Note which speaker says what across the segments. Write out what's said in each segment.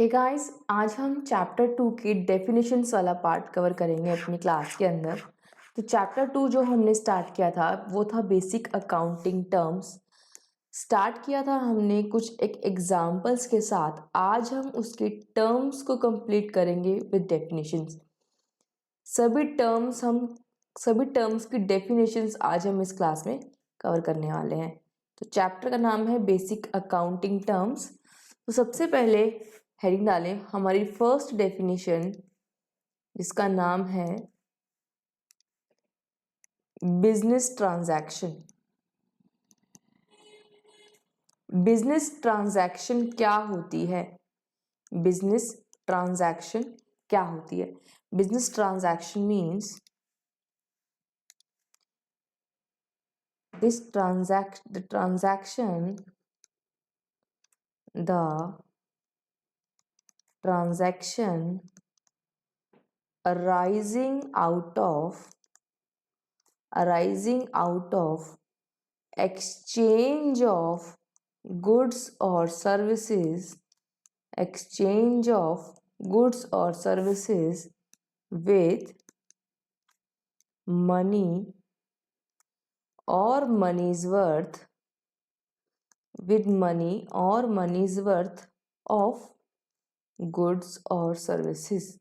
Speaker 1: Guys, आज हम chapter 2 के डेफिनेशंस वाला पार्ट कवर करेंगे अपनी क्लास के अंदर। तो चैप्टर 2 जो हमने स्टार्ट किया था वो था बेसिक अकाउंटिंग टर्म्स। स्टार्ट किया था हमने कुछ एक एग्जांपल्स के साथ। आज हम उसके टर्म्स को कंप्लीट करेंगे विद डेफिनेशंस। सभी टर्म्स की डेफिनेशंस आज हम इस क्लास में कवर करने वाले हैं। तो चैप्टर का नाम है बेसिक अकाउंटिंग टर्म्स। तो सबसे पहले हेडिंग डालें हमारी फर्स्ट डेफिनेशन, जिसका नाम है बिजनेस ट्रांजैक्शन। बिजनेस ट्रांजैक्शन क्या होती है? बिजनेस ट्रांजैक्शन क्या होती है? Business transaction means the transaction arising out of exchange of goods or services with money or money's worth of goods or services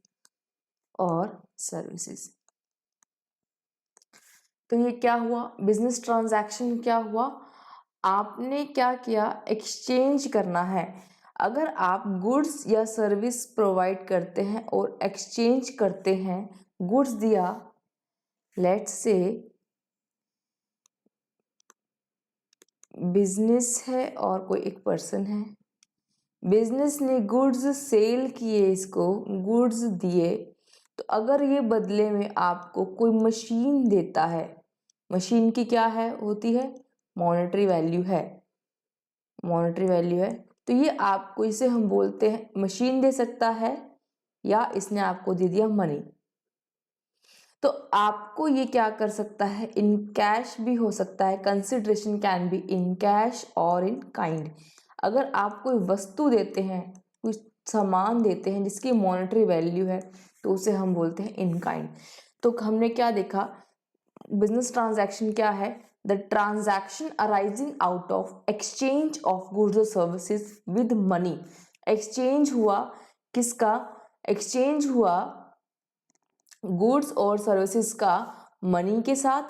Speaker 1: तो ये क्या हुआ? बिजनेस ट्रांजैक्शन क्या हुआ? आपने क्या किया? एक्सचेंज करना है। अगर आप गुड्स या सर्विस प्रोवाइड करते हैं और एक्सचेंज करते हैं, गुड्स दिया, लेट्स से बिजनेस है और कोई एक पर्सन है, बिजनेस ने गुड्स सेल किए, इसको गुड्स दिए, तो अगर ये बदले में आपको कोई मशीन देता है, मशीन की क्या है होती है? मॉनेटरी वैल्यू है। तो ये आपको, इसे हम बोलते हैं मशीन दे सकता है या इसने आपको दे दिया मनी। तो आपको ये क्या कर सकता है? इन कैश भी हो सकता है। Consideration can be in cash और इन काइंड। अगर आप कोई वस्तु देते हैं, कुछ सामान देते हैं जिसकी मॉनेटरी वैल्यू है, तो उसे हम बोलते हैं इन काइंड। तो हमने क्या देखा? बिजनेस ट्रांजैक्शन क्या है? The transaction arising out of exchange of goods और सर्विसेज विद मनी। एक्सचेंज हुआ किसका? एक्सचेंज हुआ गुड्स और सर्विसेज का मनी के साथ,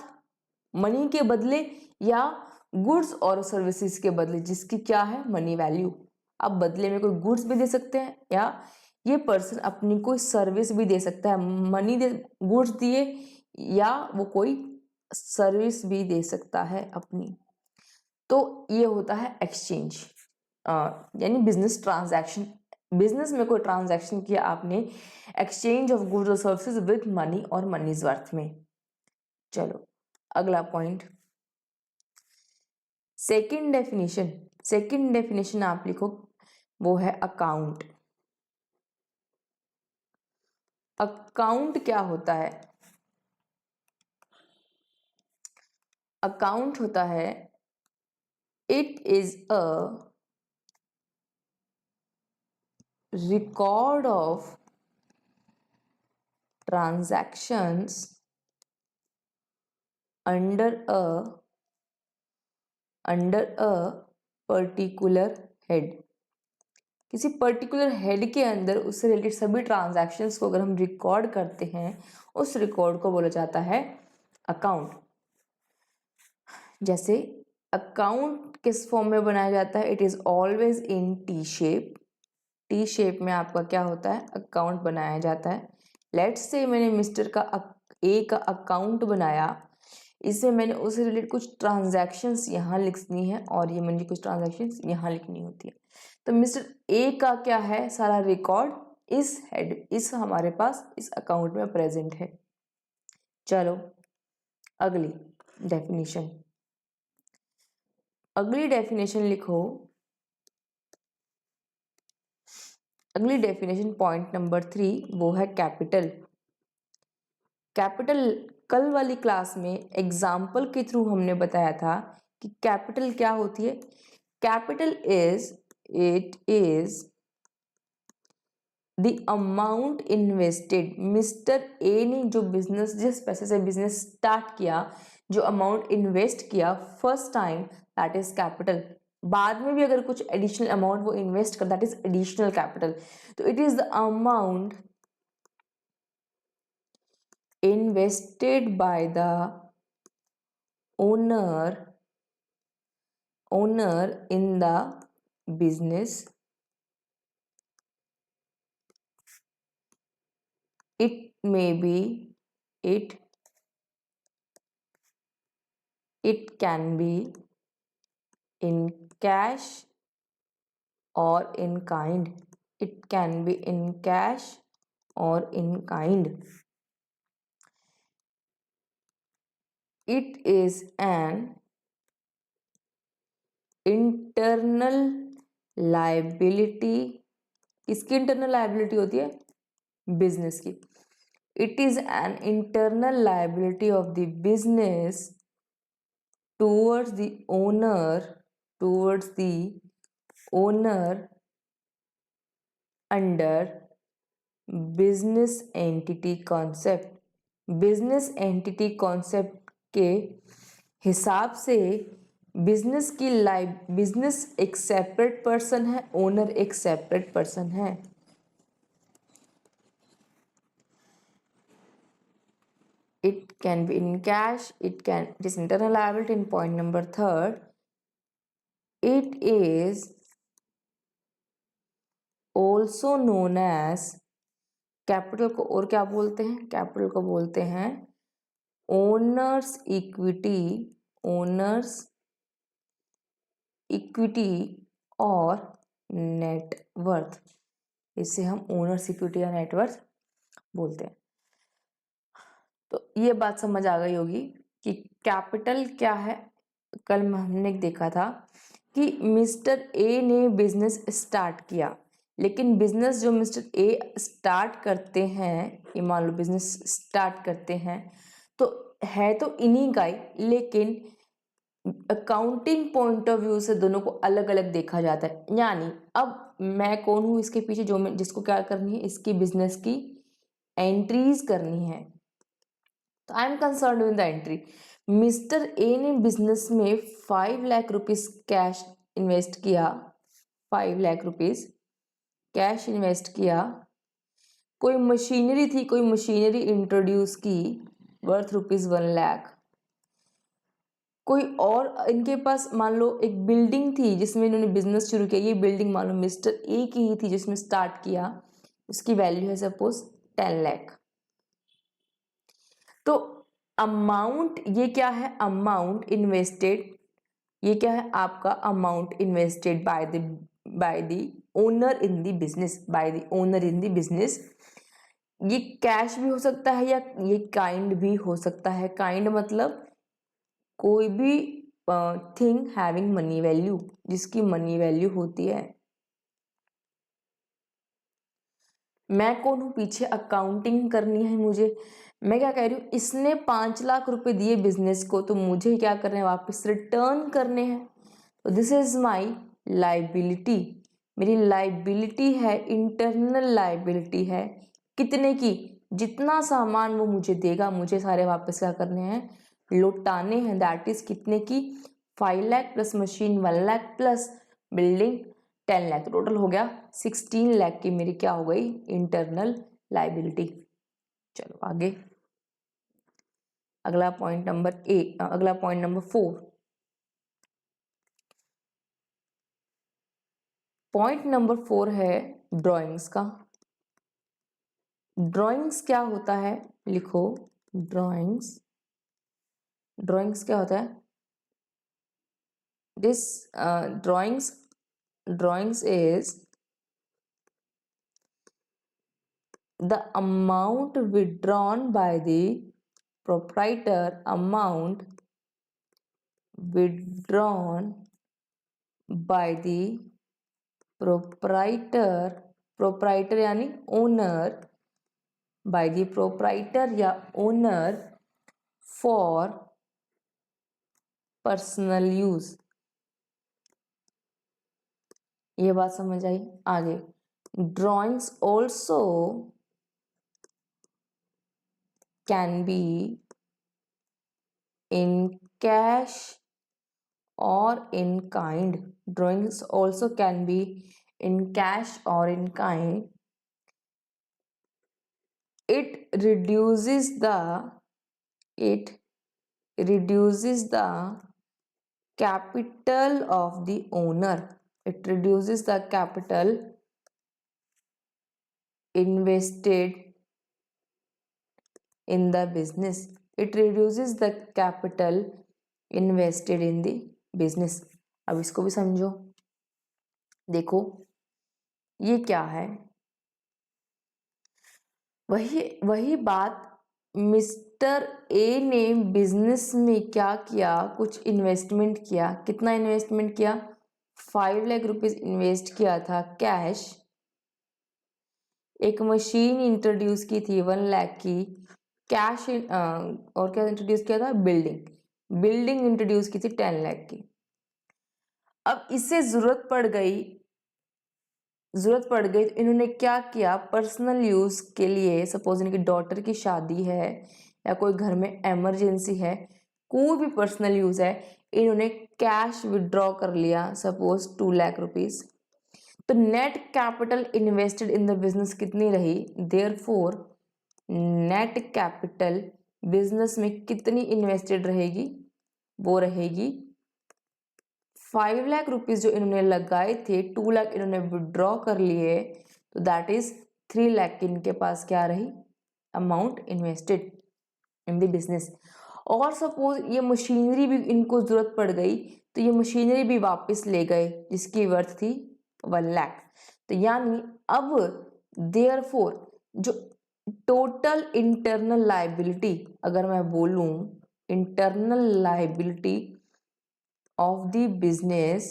Speaker 1: मनी के बदले, या गुड्स और सर्विसेज के बदले, जिसकी क्या है? Money value. आप बदले में कोई गुड्स भी दे सकते हैं या ये पर्सन अपनी कोई सर्विस भी दे सकता है। मनी दे, गुड्स दिए, या वो कोई सर्विस भी दे सकता है अपनी। तो ये होता है एक्सचेंज, यानी बिजनेस ट्रांजैक्शन। बिजनेस में कोई ट्रांजैक्शन किया आपने, एक्सचेंज ऑफ गुड्स और सर्विसेज विद मनी और मनीज वर्थ में। चलो अगला पॉइंट, सेकंड डेफिनेशन आप लिखो, वो है अकाउंट। अकाउंट क्या होता है? अकाउंट होता है, it is a record of transactions under a particular head। किसी पर्टिकुलर हेड के अंदर उससे रिलेटेड सभी ट्रांजैक्शंस को अगर हम रिकॉर्ड करते हैं, उस रिकॉर्ड को बोला जाता है अकाउंट। जैसे अकाउंट किस फॉर्म में बनाया जाता है? It is always in T shape. T shape में आपका क्या होता है? अकाउंट बनाया जाता है। लेट्स से मैंने मिस्टर का ए का अकाउंट बनाया, इसमें मैंने उससे रिलेटेड कुछ ट्रांजैक्शंस यहाँ लिखनी है और ये मुझे कुछ ट्रांजैक्शंस यहाँ लिखनी होती है। तो मिस्टर ए का क्या है? सारा रिकॉर्ड इस हमारे पास इस अकाउंट में प्रेजेंट है। चलो अगली डेफिनेशन लिखो। अगली डेफिनेशन पॉइंट नंबर 3, वो है कैपिटल। कल वाली क्लास में एग्जाम्पल के थ्रू हमने बताया था कि कैपिटल क्या होती है। Capital is the amount invested, mister A ने जो बिजनेस, जिस पैसे से बिजनेस स्टार्ट किया, जो अमाउंट इन्वेस्ट किया first time, that is capital. बाद में भी अगर कुछ एडिशनल अमाउंट वो इन्वेस्ट कर, दैट इज एडिशनल कैपिटल। तो it is the amount invested by the owner in the business. It may be, it can be in cash or in kind. It can be in cash or in kind. It is an internal liability. किसकी internal liability होती है? Business की। It is an internal liability of the business towards the owner under business entity concept. Business entity concept के हिसाब से business की business एक separate person है, ओनर एक सेपरेट पर्सन है। It can be in cash, it is internal liability. In point number 3, it is also known as, capital को और क्या बोलते हैं? कैपिटल को बोलते हैं ओनर्स इक्विटी और नेटवर्थ। इसे हम ओनर्स इक्विटी या नेटवर्थ बोलते हैं। तो ये बात समझ आ गई होगी कि कैपिटल क्या है। कल हमने देखा था कि मिस्टर ए ने बिजनेस स्टार्ट किया, लेकिन बिजनेस जो मिस्टर ए स्टार्ट करते हैं, ये मान लो बिजनेस स्टार्ट करते हैं, तो है तो इन्हीं का ही, लेकिन अकाउंटिंग पॉइंट ऑफ व्यू से दोनों को अलग अलग देखा जाता है। यानी अब मैं कौन हूँ इसके पीछे, जो मैं जिसको क्या करनी है, इसकी बिजनेस की एंट्रीज करनी है। तो I am concern with the entry. Mister A ने बिजनेस में 5 लाख रुपीज कैश इन्वेस्ट किया, 5 लाख रुपीज कैश इन्वेस्ट किया। कोई मशीनरी थी, कोई मशीनरी इंट्रोड्यूस की वर्थ ₹1 लाख। कोई और इनके पास मान लो एक बिल्डिंग थी जिसमें इन्होंने बिजनेस शुरू किया। ये बिल्डिंग मान लो मिस्टर ए की ही थी जिसमें स्टार्ट किया, उसकी वैल्यू है सपोज 10 लाख। तो अमाउंट, ये क्या है? अमाउंट इन्वेस्टेड, ये क्या है आपका? Amount invested by the owner in the business, by the owner in the business. ये कैश भी हो सकता है या ये काइंड भी हो सकता है। काइंड मतलब कोई भी थिंग हैविंग मनी वैल्यू, जिसकी मनी वैल्यू होती है। मैं कौन हूं? पीछे अकाउंटिंग करनी है मुझे। मैं क्या कह रही हूँ, इसने 5 लाख रुपए दिए बिजनेस को, तो मुझे क्या करने हैं? वापस रिटर्न करने हैं। तो दिस इज माई लाइबिलिटी। मेरी लाइबिलिटी है, इंटरनल लाइबिलिटी है। कितने की? जितना सामान वो मुझे देगा, मुझे सारे वापस क्या करने हैं? लौटाने हैं। दैट इज कितने की? 5 lakh plus machine 1 lakh plus building 10 lakh, total हो गया 16 लाख की मेरी क्या हो गई? Internal liability. चलो आगे, अगला पॉइंट नंबर 4। पॉइंट नंबर 4 है ड्राइंग्स का। ड्राइंग्स क्या होता है? लिखो, ड्राइंग्स क्या होता है? This drawings is the amount withdrawn by the proprietor, amount withdrawn by the proprietor यानी owner, by the proprietor या owner for personal use। ये बात समझ आई? आगे, drawings also can be in cash or in kind. Drawings also can be in cash or in kind. It reduces the capital of the owner. It reduces the capital invested in the business. It reduces the capital invested in the business. अब इसको भी समझो। देखो ये क्या है, वही बात। मिस्टर ए ने बिजनेस में क्या किया, कुछ इन्वेस्टमेंट किया। कितना इन्वेस्टमेंट किया? 5 लाख रुपीज इन्वेस्ट किया था कैश। एक मशीन इंट्रोड्यूस की थी 1 लाख की कैश। और क्या इंट्रोड्यूस किया था? बिल्डिंग इंट्रोड्यूस की थी 10 लाख की। अब इससे जरूरत पड़ गई तो इन्होंने क्या किया, पर्सनल यूज के लिए, सपोज इनकी डॉटर की शादी है या कोई घर में इमरजेंसी है, कोई भी पर्सनल यूज है, इन्होंने कैश विड्रॉ कर लिया, सपोज 2 लाख रुपीज। तो net capital invested in the business कितनी रही? देयरफॉर नेट कैपिटल बिजनेस में कितनी इन्वेस्टेड रहेगी? वो रहेगी 5 लाख रुपीज जो इन्होंने लगाए थे, 2 लाख इन्होंने विड्रॉ कर लिए, तो दैट इज 3 लाख इनके पास क्या रही? Amount invested in the business. और सपोज ये मशीनरी भी इनको जरूरत पड़ गई, तो ये मशीनरी भी वापस ले गए जिसकी वर्थ थी 1 लाख। तो यानी अब देयरफॉर जो टोटल इंटरनल लायबिलिटी, अगर मैं बोलूं internal liability of the business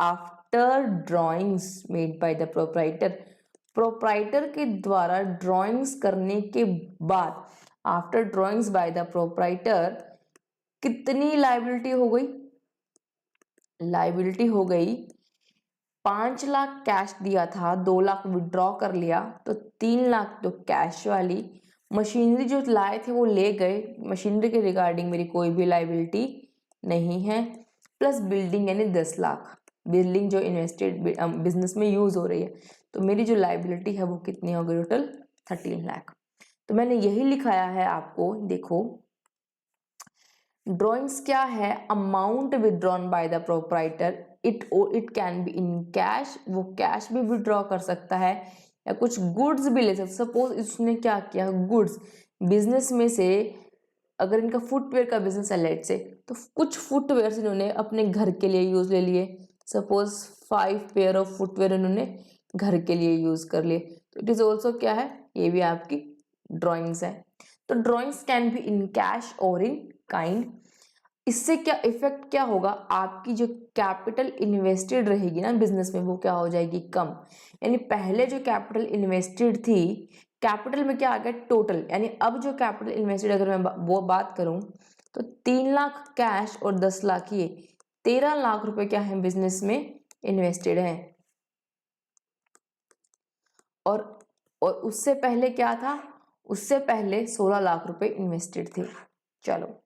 Speaker 1: after drawings made by the proprietor के द्वारा ड्राइंग्स करने के बाद, after drawings by the proprietor, कितनी लायबिलिटी हो गई? लायबिलिटी हो गई 5 लाख कैश दिया था, 2 लाख विड्रॉ कर लिया, तो 3 लाख तो कैश वाली। मशीनरी जो लाए थे वो ले गए, मशीनरी के रिगार्डिंग मेरी कोई भी लायबिलिटी नहीं है। प्लस बिल्डिंग यानी 10 लाख, बिल्डिंग जो इन्वेस्टेड बिजनेस में यूज हो रही है, तो मेरी जो लायबिलिटी है वो कितनी हो गई? टोटल 13 लाख। तो मैंने यही लिखाया है आपको। देखो ड्रॉइंग्स क्या है? Amount withdrawn by the proprietor. It can be in cash, वो कैश भी विड्रॉ कर सकता है या कुछ गुड्स भी ले सकता है। सपोज इसने क्या किया, गुड्स बिजनेस में से, अगर इनका फुटवेयर का बिजनेस है लेट से, तो कुछ फुटवेयर इन्होंने अपने घर के लिए यूज ले लिए। सपोज 5 पेयर ऑफ फुटवेयर इन्होंने घर के लिए यूज कर लिए, तो इट इज ऑल्सो क्या है? ये भी आपकी ड्रॉइंग्स है। तो drawings can be in cash और इन काइंड। इससे क्या इफेक्ट क्या होगा? आपकी जो कैपिटल इन्वेस्टेड रहेगी ना बिजनेस में, वो क्या हो जाएगी? कम। यानी पहले जो कैपिटल इन्वेस्टेड थी, कैपिटल में क्या आ गया? टोटल। यानी अब जो कैपिटल इन्वेस्टेड, अगर मैं वो बात करूं, तो 3 लाख कैश और 10 लाख ये 13 लाख रुपए क्या है? बिजनेस में इन्वेस्टेड है। और उससे पहले क्या था? उससे पहले 16 लाख रुपए इन्वेस्टेड थे। चलो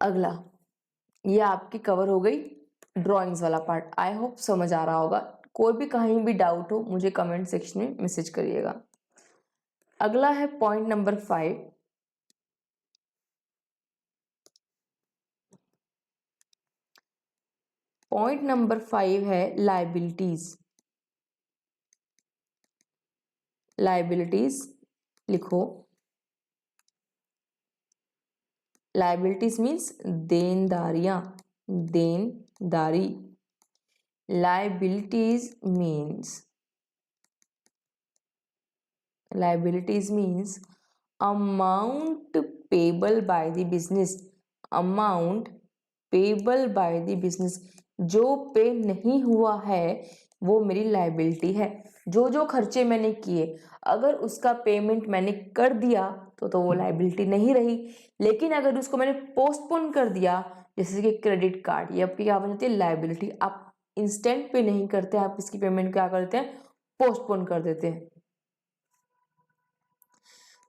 Speaker 1: अगला, ये आपकी कवर हो गई ड्राइंग्स वाला पार्ट। आई होप समझ आ रहा होगा। कोई भी कहीं भी डाउट हो मुझे कमेंट सेक्शन में मैसेज करिएगा। अगला है पॉइंट नंबर 5। पॉइंट नंबर 5 है लायबिलिटीज। लायबिलिटीज लिखो। लायबिलिटीज मीन्स देनदारियां, देनदारी। liabilities means amount payable by the business, amount payable by the business। जो पे नहीं हुआ है वो मेरी लायबिलिटी है। जो खर्चे मैंने किए, अगर उसका पेमेंट मैंने कर दिया तो वो लायबिलिटी नहीं रही। लेकिन अगर उसको मैंने पोस्टपोन कर दिया, जैसे कि क्रेडिट कार्ड, ये आपकी क्या बन जाती है, लाइबिलिटी। आप इंस्टेंट पे नहीं करते, आप इसकी पेमेंट क्या करते हैं, पोस्टपोन कर देते हैं।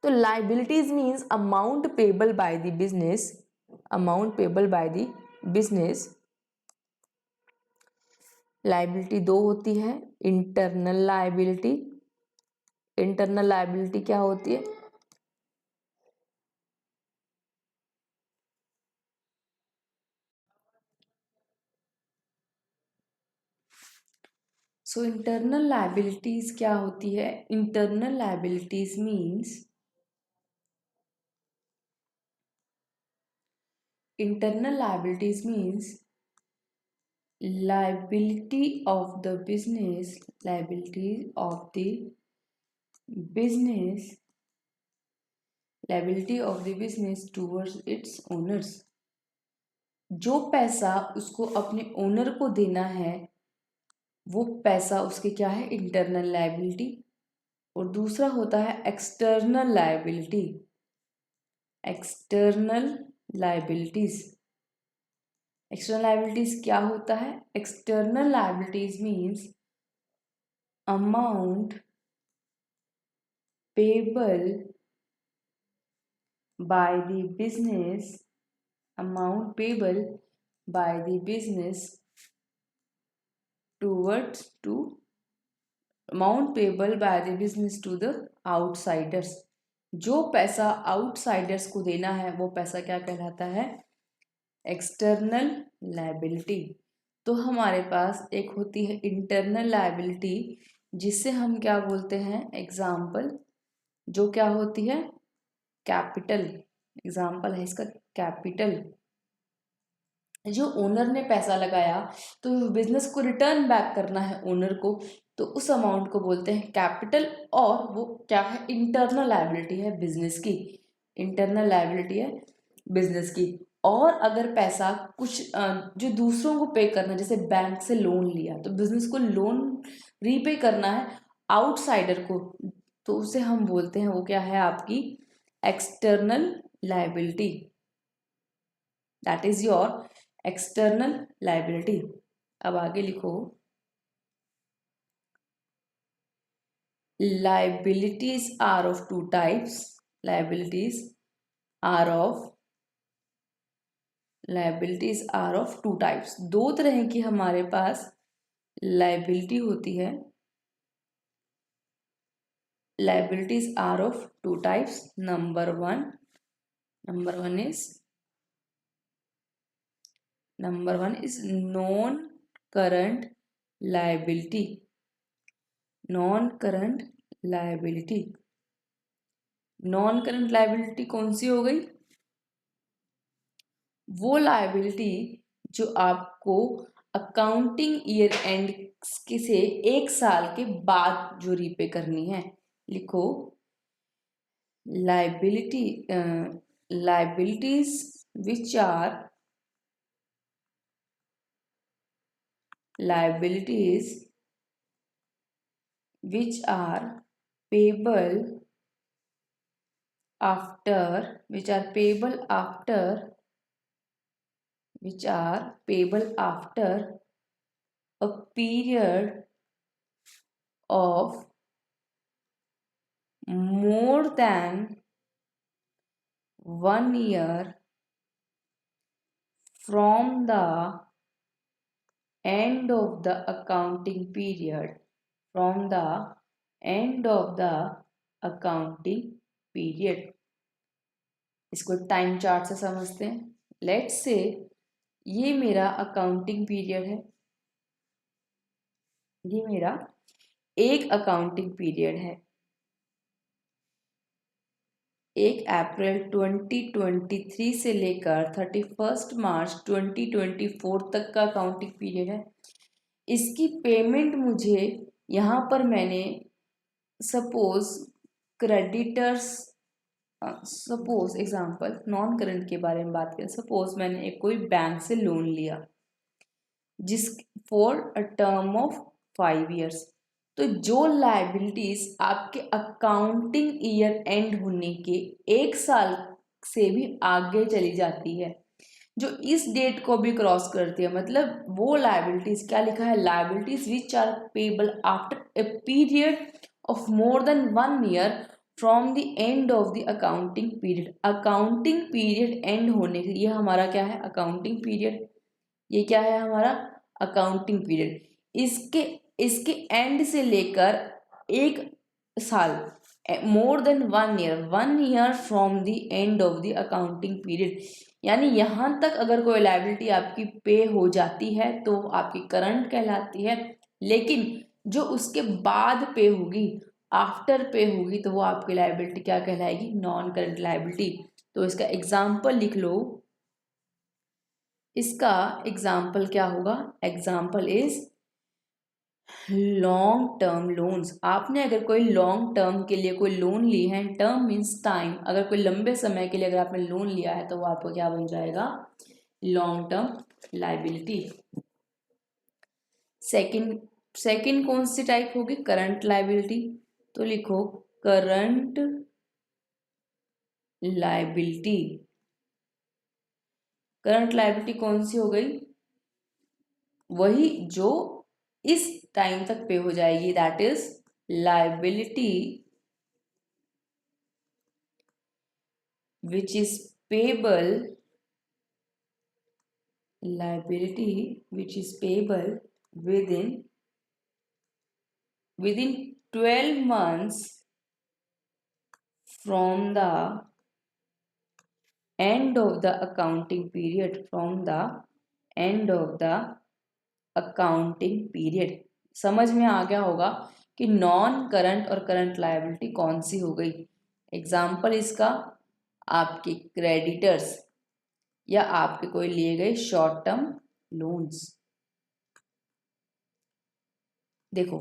Speaker 1: तो liabilities means amount payable by the business, amount payable by the business. Liability दो होती है, इंटरनल लाइबिलिटी, इंटरनल लाइबिलिटी क्या होती है, सो इंटरनल लाइबिलिटीज क्या होती है, internal liabilities means, internal liabilities means liability of the business, liability of the business, liability of the business towards its owners। जो पैसा उसको अपने ओनर को देना है वो पैसा उसके क्या है, इंटरनल लाइबिलिटी। और दूसरा होता है external liability, external liabilities. External liabilities क्या होता है, external liabilities means amount payable by the business, amount payable by the business towards to amount payable by the business to the outsiders। जो पैसा outsiders को देना है वो पैसा क्या कहलाता है, एक्सटर्नल लायबिलिटी। तो हमारे पास एक होती है इंटरनल लायबिलिटी जिससे हम क्या बोलते हैं, एग्जाम्पल जो क्या होती है, कैपिटल। एग्जाम्पल है इसका कैपिटल। जो ओनर ने पैसा लगाया तो बिजनेस को रिटर्न बैक करना है ओनर को, तो उस अमाउंट को बोलते हैं कैपिटल। और वो क्या है, इंटरनल लायबिलिटी है बिजनेस की, इंटरनल लायबिलिटी है बिजनेस की। और अगर पैसा कुछ जो दूसरों को पे करना, जैसे बैंक से लोन लिया तो बिजनेस को लोन रीपे करना है आउटसाइडर को, तो उसे हम बोलते हैं वो क्या है, आपकी external liability. That is your external liability. अब आगे लिखो, liabilities are of two types, liabilities are of two types। दो तरह की हमारे पास लाइबिलिटी होती है, liabilities are of two types। number one is non current liability, non current liability. Non current liability कौन सी हो गई, वो लायबिलिटी जो आपको अकाउंटिंग ईयर एंड से एक साल के बाद जो रीपे करनी है। लिखो, liabilities which are payable after a period of more than 1 year from the end of the accounting period, इसको टाइम चार्ट से समझते हैं। लेट्स से ये मेरा अकाउंटिंग पीरियड है, ये मेरा एक अकाउंटिंग पीरियड है, 1 अप्रैल 2023 से लेकर 31 मार्च 2024 तक का अकाउंटिंग पीरियड है। इसकी पेमेंट मुझे यहाँ पर मैंने suppose creditors, suppose example non current के बारे में बात करें, सपोज मैंने एक कोई बैंक से लोन लिया जिस for a term of 5 years, तो जो लायबिलिटीज आपके अकाउंटिंग ईयर एंड होने के 1 साल से भी आगे चली जाती है, जो इस डेट को भी क्रॉस करती है, मतलब वो लाइबिलिटीज, क्या लिखा है, liabilities which are payable after a period of more than 1 year from the end of the accounting period. Accounting period end होने के, ये हमारा क्या है, अकाउंटिंग पीरियड, ये क्या है हमारा अकाउंटिंग पीरियड। इसके इसके एंड से लेकर 1 साल, मोर than 1 year, 1 year from the end of the accounting period, यानी यहाँ तक अगर कोई लायबिलिटी आपकी पे हो जाती है तो आपकी करंट कहलाती है, लेकिन जो उसके बाद पे होगी, आफ्टर पे होगी, तो वो आपकी लायबिलिटी क्या कहलाएगी, नॉन करंट लायबिलिटी। तो इसका एग्जाम्पल लिख लो, इसका एग्जाम्पल क्या होगा, example is long term loans. आपने अगर कोई लॉन्ग टर्म के लिए कोई लोन ली है, टर्म मीन्स टाइम, अगर कोई लंबे समय के लिए अगर आपने लोन लिया है तो वो आपको क्या बन जाएगा, लॉन्ग टर्म लाइबिलिटी। सेकंड कौन सी टाइप होगी, करंट लाइबिलिटी। तो लिखो करंट लाइबिलिटी। करंट लाइबिलिटी कौन सी हो गई, वही जो इस टाइम तक पे हो जाएगी, that is liability which is payable, liability which is payable within 12 months from the end of the accounting period, from the end of the accounting period। समझ में आ गया होगा कि नॉन करंट और करंट लायबिलिटी कौन सी हो गई। एग्जाम्पल इसका आपके क्रेडिटर्स या आपके कोई लिए गए शॉर्ट टर्म लोन्स। देखो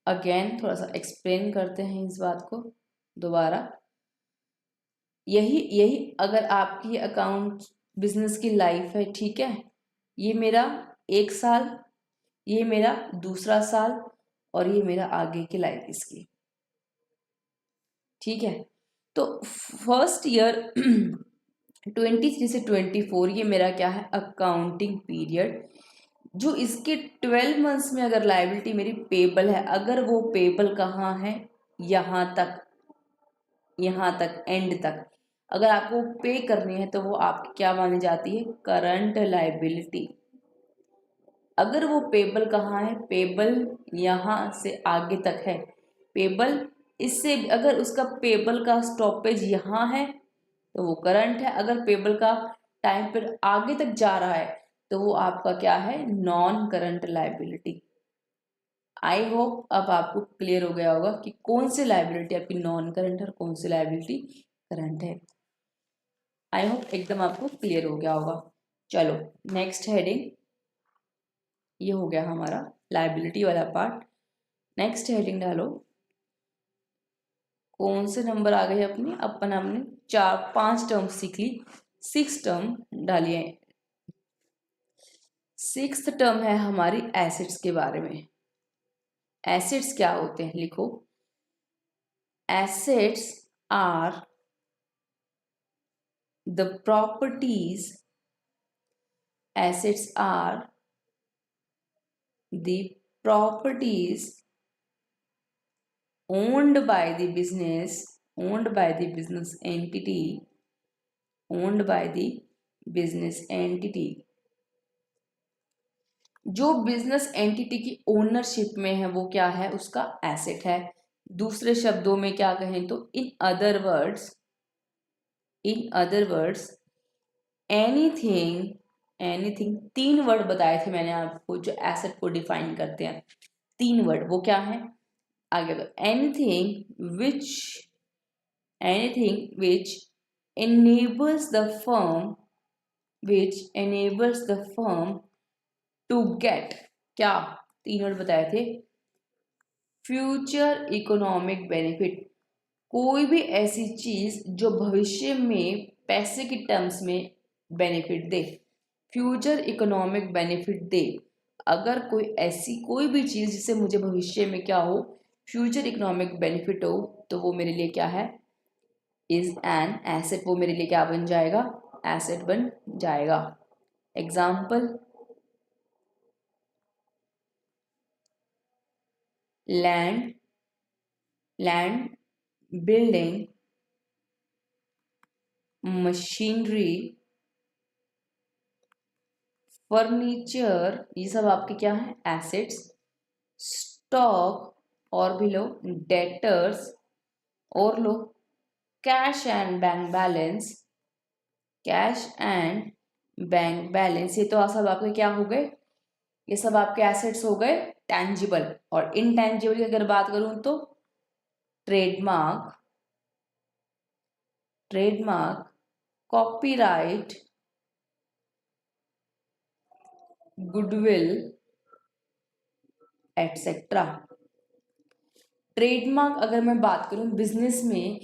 Speaker 1: अगेन थोड़ा सा एक्सप्लेन करते हैं इस बात को दोबारा। यही अगर आपकी अकाउंट बिजनेस की लाइफ है, ठीक है, ये मेरा 1 साल, ये मेरा 2 साल और ये मेरा आगे की लाइफ इसकी, ठीक है। तो फर्स्ट ईयर 23 से 24 ये मेरा क्या है, अकाउंटिंग पीरियड। जो इसके 12 मंथ्स में अगर लायबिलिटी मेरी पेबल है, अगर वो पेबल कहाँ है, यहाँ तक एंड तक, अगर आपको पे करनी है तो वो आपकी क्या मानी जाती है, करंट लायबिलिटी। अगर वो पेबल कहाँ है, पेबल यहाँ से आगे तक है, पेबल इससे अगर उसका पेबल का स्टॉपेज यहाँ है तो वो करंट है, अगर पेबल का टाइम पर आगे तक जा रहा है तो वो आपका क्या है, non current liability. I hope अब आपको क्लियर हो गया होगा कि कौन सी लायबिलिटी आपकी नॉन करंट और कौन सी लायबिलिटी करंट है। आई होप एकदम आपको क्लियर हो गया होगा। चलो नेक्स्ट हेडिंग, ये हो गया हमारा लायबिलिटी वाला पार्ट। नेक्स्ट हेडिंग डालो, कौन से नंबर आ गए अपने, अपन हमने 5 टर्म सीख ली, 6 टर्म डालिए। 6th टर्म है हमारी एसेट्स के बारे में। एसेट्स क्या होते हैं, लिखो assets are the properties, assets are the properties owned by the business entity, owned by the business entity। जो बिजनेस एंटिटी की ओनरशिप में है वो क्या है, उसका एसेट है। दूसरे शब्दों में क्या कहें तो in other words anything 3 word बताए थे मैंने आपको जो एसेट को डिफाइन करते हैं, 3 वर्ड, वो क्या है, आगे anything which enables the firm to get, क्या 3 वर्ड बताए थे, फ्यूचर इकोनॉमिक बेनिफिट। कोई भी ऐसी चीज जो भविष्य में पैसे की टर्म्स में बेनिफिट दे, फ्यूचर इकोनॉमिक बेनिफिट दे। अगर कोई ऐसी कोई भी चीज जिससे मुझे भविष्य में क्या हो, फ्यूचर इकोनॉमिक बेनिफिट हो, तो वो मेरे लिए क्या है, इज एन एसेट। वो मेरे लिए क्या बन जाएगा, एसेट बन जाएगा। Example, land, building, machinery, furniture, ये सब आपके क्या है, एसेट्स। स्टॉक, और भी लो, डेटर्स, और low cash and bank balance, cash and bank balance. ये तो सब आपके क्या हो गए, ये सब आपके एसेट्स हो गए टैंजिबल। और इनटैंजिबल की अगर बात करूं तो trademark, copyright, goodwill, etcetera. Trademark अगर मैं बात करूं बिजनेस में,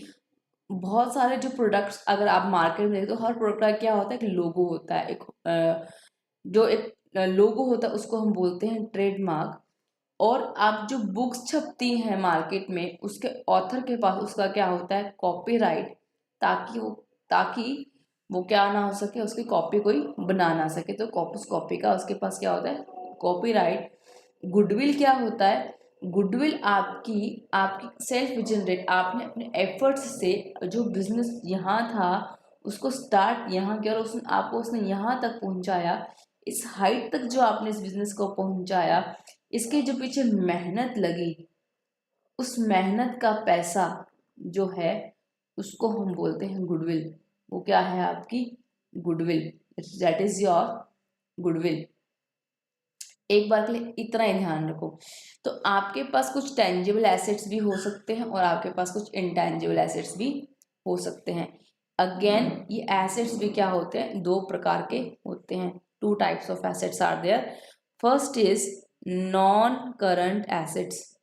Speaker 1: बहुत सारे जो प्रोडक्ट्स अगर आप मार्केट में देखते तो हर प्रोडक्ट का क्या होता है, एक लोगो होता है, जो एक लोगो होता है उसको हम बोलते हैं ट्रेडमार्क। और आप जो बुक्स छपती हैं मार्केट में, उसके ऑथर के पास उसका क्या होता है, कॉपीराइट, ताकि वो क्या ना हो सके, उसकी कॉपी कोई बना ना सके, तो उस कॉपी का उसके पास क्या होता है, कॉपीराइट। गुडविल क्या होता है, गुडविल आपकी आपकी सेल्फ जनरेट, आपने अपने एफर्ट्स से जो बिजनेस यहाँ था उसको स्टार्ट यहाँ किया, और उसने यहाँ तक पहुँचाया, इस हाइट तक जो आपने इस बिजनेस को पहुँचाया, इसके जो पीछे मेहनत लगी, उस मेहनत का पैसा जो है उसको हम बोलते हैं गुडविल। वो क्या है आपकी goodwill, that is your goodwill. एक बार के लिए इतना ही ध्यान रखो। तो आपके पास कुछ टेंजिबल एसेट्स भी हो सकते हैं और आपके पास कुछ इनटेंजिबल एसेट्स भी हो सकते हैं। अगेन ये एसेट्स भी क्या होते हैं, दो प्रकार के होते हैं, two types of assets are there. First is non current assets.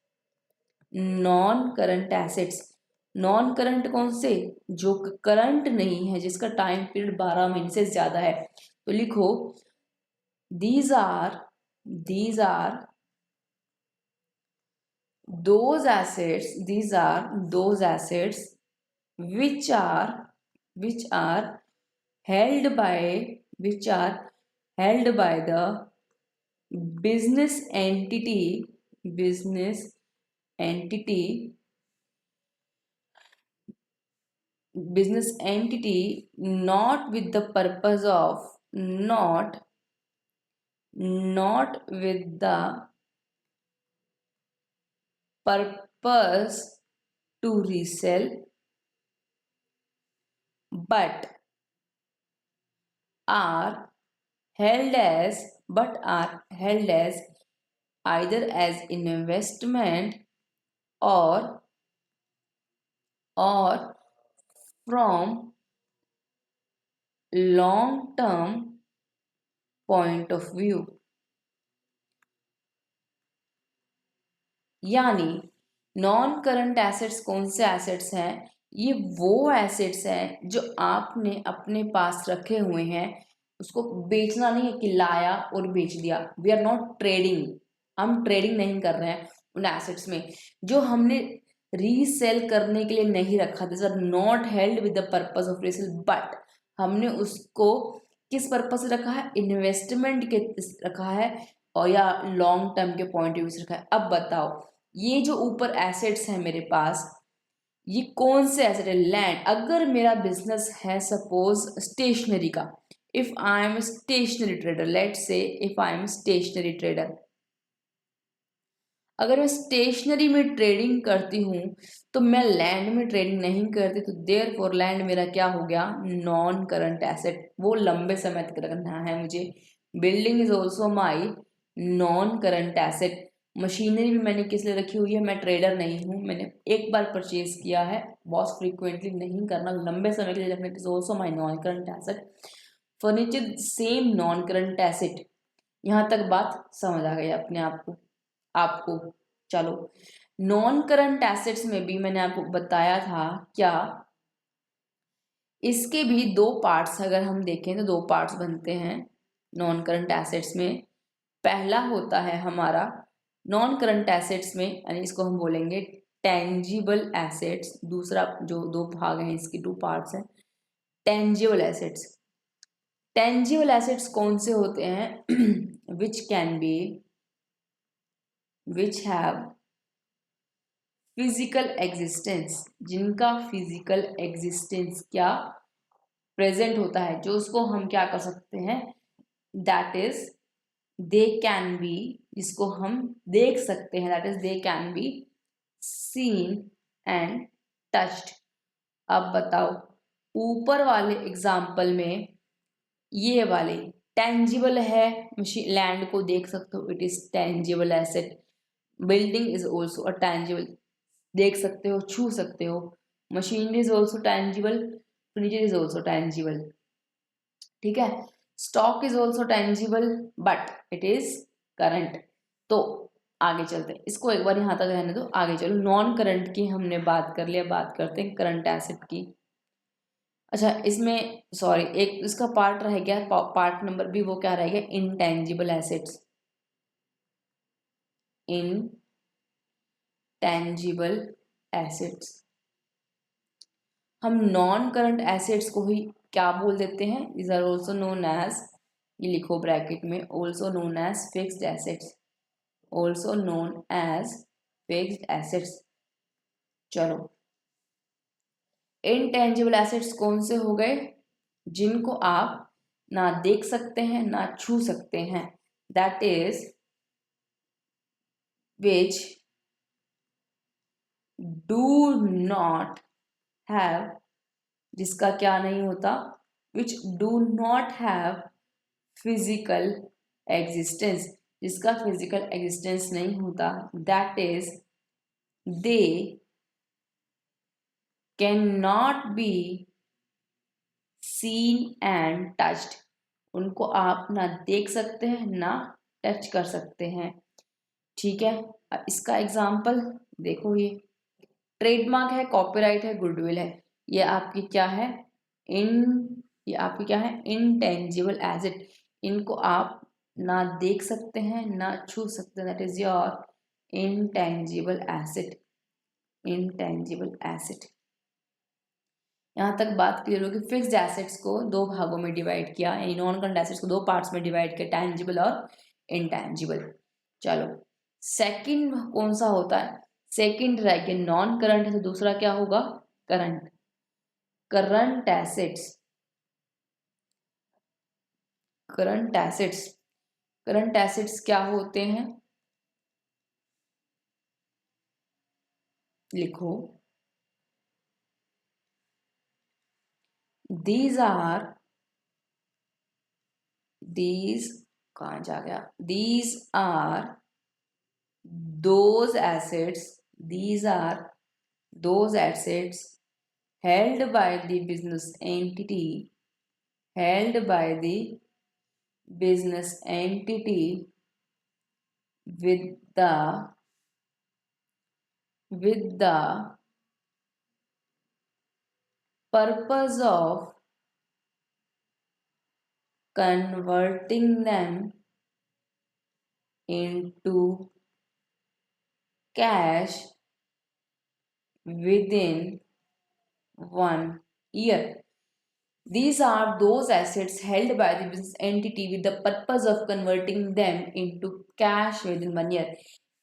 Speaker 1: Non current assets, non current कौन से, जो करंट नहीं है, जिसका टाइम पीरियड 12 महीने से ज्यादा है। तो लिखो these are those assets, these are those assets which are held by the business entity not with the purpose of not with the purpose to resell, but are held as either as investment or from long term point of view। यानी non current assets कौन से assets हैं, ये वो assets हैं जो आपने अपने पास रखे हुए हैं, उसको बेचना नहीं है कि लाया और बेच दिया। वी आर नॉट ट्रेडिंग, हम ट्रेडिंग नहीं कर रहे हैं उन एसेट्स में। जो हमने रीसेल करने के लिए नहीं रखा, this are not held with the purpose of resale, but हमने उसको किस पर्पस से रखा है, इन्वेस्टमेंट के रखा है, और या लॉन्ग टर्म के पॉइंट ऑफ व्यू से रखा है। अब बताओ ये जो ऊपर एसेट्स हैं मेरे पास, ये कौन से एसेट है, लैंड। अगर मेरा बिजनेस है सपोज स्टेशनरी का, if I am stationery trader, let's say if I am stationery trader, अगर मैं स्टेशनरी में ट्रेडिंग करती हूँ तो मैं लैंड में ट्रेडिंग नहीं करती, तो देयर फॉर लैंड मेरा क्या हो गया, नॉन करंट एसेट, वो लंबे समय तक रखना है मुझे। Building is also my non current asset. Machinery भी मैंने किस लिए रखी हुई है, मैं ट्रेडर नहीं हूँ, मैंने एक बार परचेज किया है, बहुत फ्रीक्वेंटली नहीं करना, लंबे समय के लिए रखना, is also my non current asset. Furniture same non current asset. यहाँ तक बात समझ आ गई अपने आपको। चलो नॉन करंट एसेट्स में भी मैंने आपको बताया था क्या, इसके भी दो पार्ट्स अगर हम देखें तो दो पार्ट्स बनते हैं नॉन करंट एसेट्स में। पहला होता है हमारा नॉन करंट एसेट्स में, यानी इसको हम बोलेंगे टेंजिबल एसेट्स। दूसरा जो दो भाग हैं इसके, टू पार्ट्स हैं, टेंजिबल एसेट्स। टेंजिबल एसेट्स कौन से होते हैं? विच हैव फिजिकल एग्जिस्टेंस, जिनका फिजिकल एग्जिस्टेंस क्या प्रेजेंट होता है, जो उसको हम क्या कर सकते हैं, that is they can be, जिसको हम देख सकते हैं, that is they can be seen and touched. अब बताओ, ऊपर वाले एग्जाम्पल में ये वाले टेंजिबल है, मशीन लैंड को देख सकते हो, it is tangible asset. Building is also a tangible, देख सकते हो, छू सकते हो। Machinery is also tangible, furniture is also tangible, ठीक है। Stock is also tangible but it is current. तो आगे चलते हैं, इसको एक बार यहाँ तक रहने दो, आगे चलो। नॉन करंट की हमने बात कर लिया, बात करते हैं करंट एसेट की। अच्छा, इसमें सॉरी एक इसका पार्ट रह गया, पार्ट नंबर भी, वो क्या रह गया, इनटेंजिबल एसेट्स। इनटेंजिबल एसेट्स, हम नॉन करंट एसेट्स को ही क्या बोल देते हैं, is are also known as, ये लिखो ब्रैकेट में, also known as fixed assets, also known as fixed assets. चलो, इनटेंजिबल एसेट्स कौन से हो गए, जिनको आप ना देख सकते हैं ना छू सकते हैं, that is which do not have, जिसका क्या नहीं होता, which do not have physical existence, जिसका फिजिकल एग्जिस्टेंस नहीं होता, that is they can not be seen and touched, उनको आप ना देख सकते हैं ना टच कर सकते हैं, ठीक है। इसका एग्जाम्पल देखो, ये ट्रेडमार्क है, कॉपीराइट है, गुडविल है, ये आपकी क्या है, ये आपकी क्या है, इनटेंजिबल एसेट, इनको आप ना देख सकते हैं ना छू सकते हैं, that is your intangible asset, intangible asset. यहाँ तक बात क्लियर होगी। फिक्स्ड एसेट्स को दो भागों में डिवाइड किया, यानी नॉन करंट एसेट्स को दो पार्ट्स में डिवाइड किया, टेंजिबल और इनटेंजिबल। चलो, सेकंड कौन सा होता है, सेकंड रह गया नॉन करंट है, तो दूसरा क्या होगा, current. Current assets, current assets, current assets क्या होते हैं, लिखो, these कहाँ जा गया, these are those assets held by the business entity, held by the business entity with the purpose of converting them into cash within 1 year. These are those assets held by the business entity with the purpose of converting them into cash within 1 year.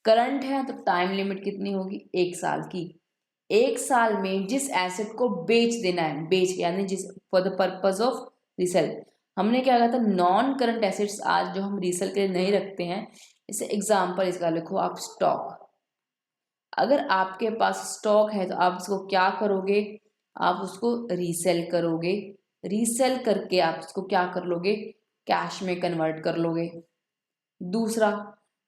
Speaker 1: Current है तो time limit कितनी होगी, 1 साल की। 1 साल में जिस asset को बेच देना है, बेच यानी जिस for the purpose of resale. हमने क्या कहा था, नॉन करंट एसेट्स आज जो हम रीसेल के लिए नहीं रखते हैं, इसे एग्जाम्पल इसका लिखो आप, स्टॉक। अगर आपके पास स्टॉक है तो आप उसको क्या करोगे, आप उसको रीसेल करोगे, रीसेल करके आप उसको क्या कर लोगे, कैश में कन्वर्ट कर लोगे। दूसरा,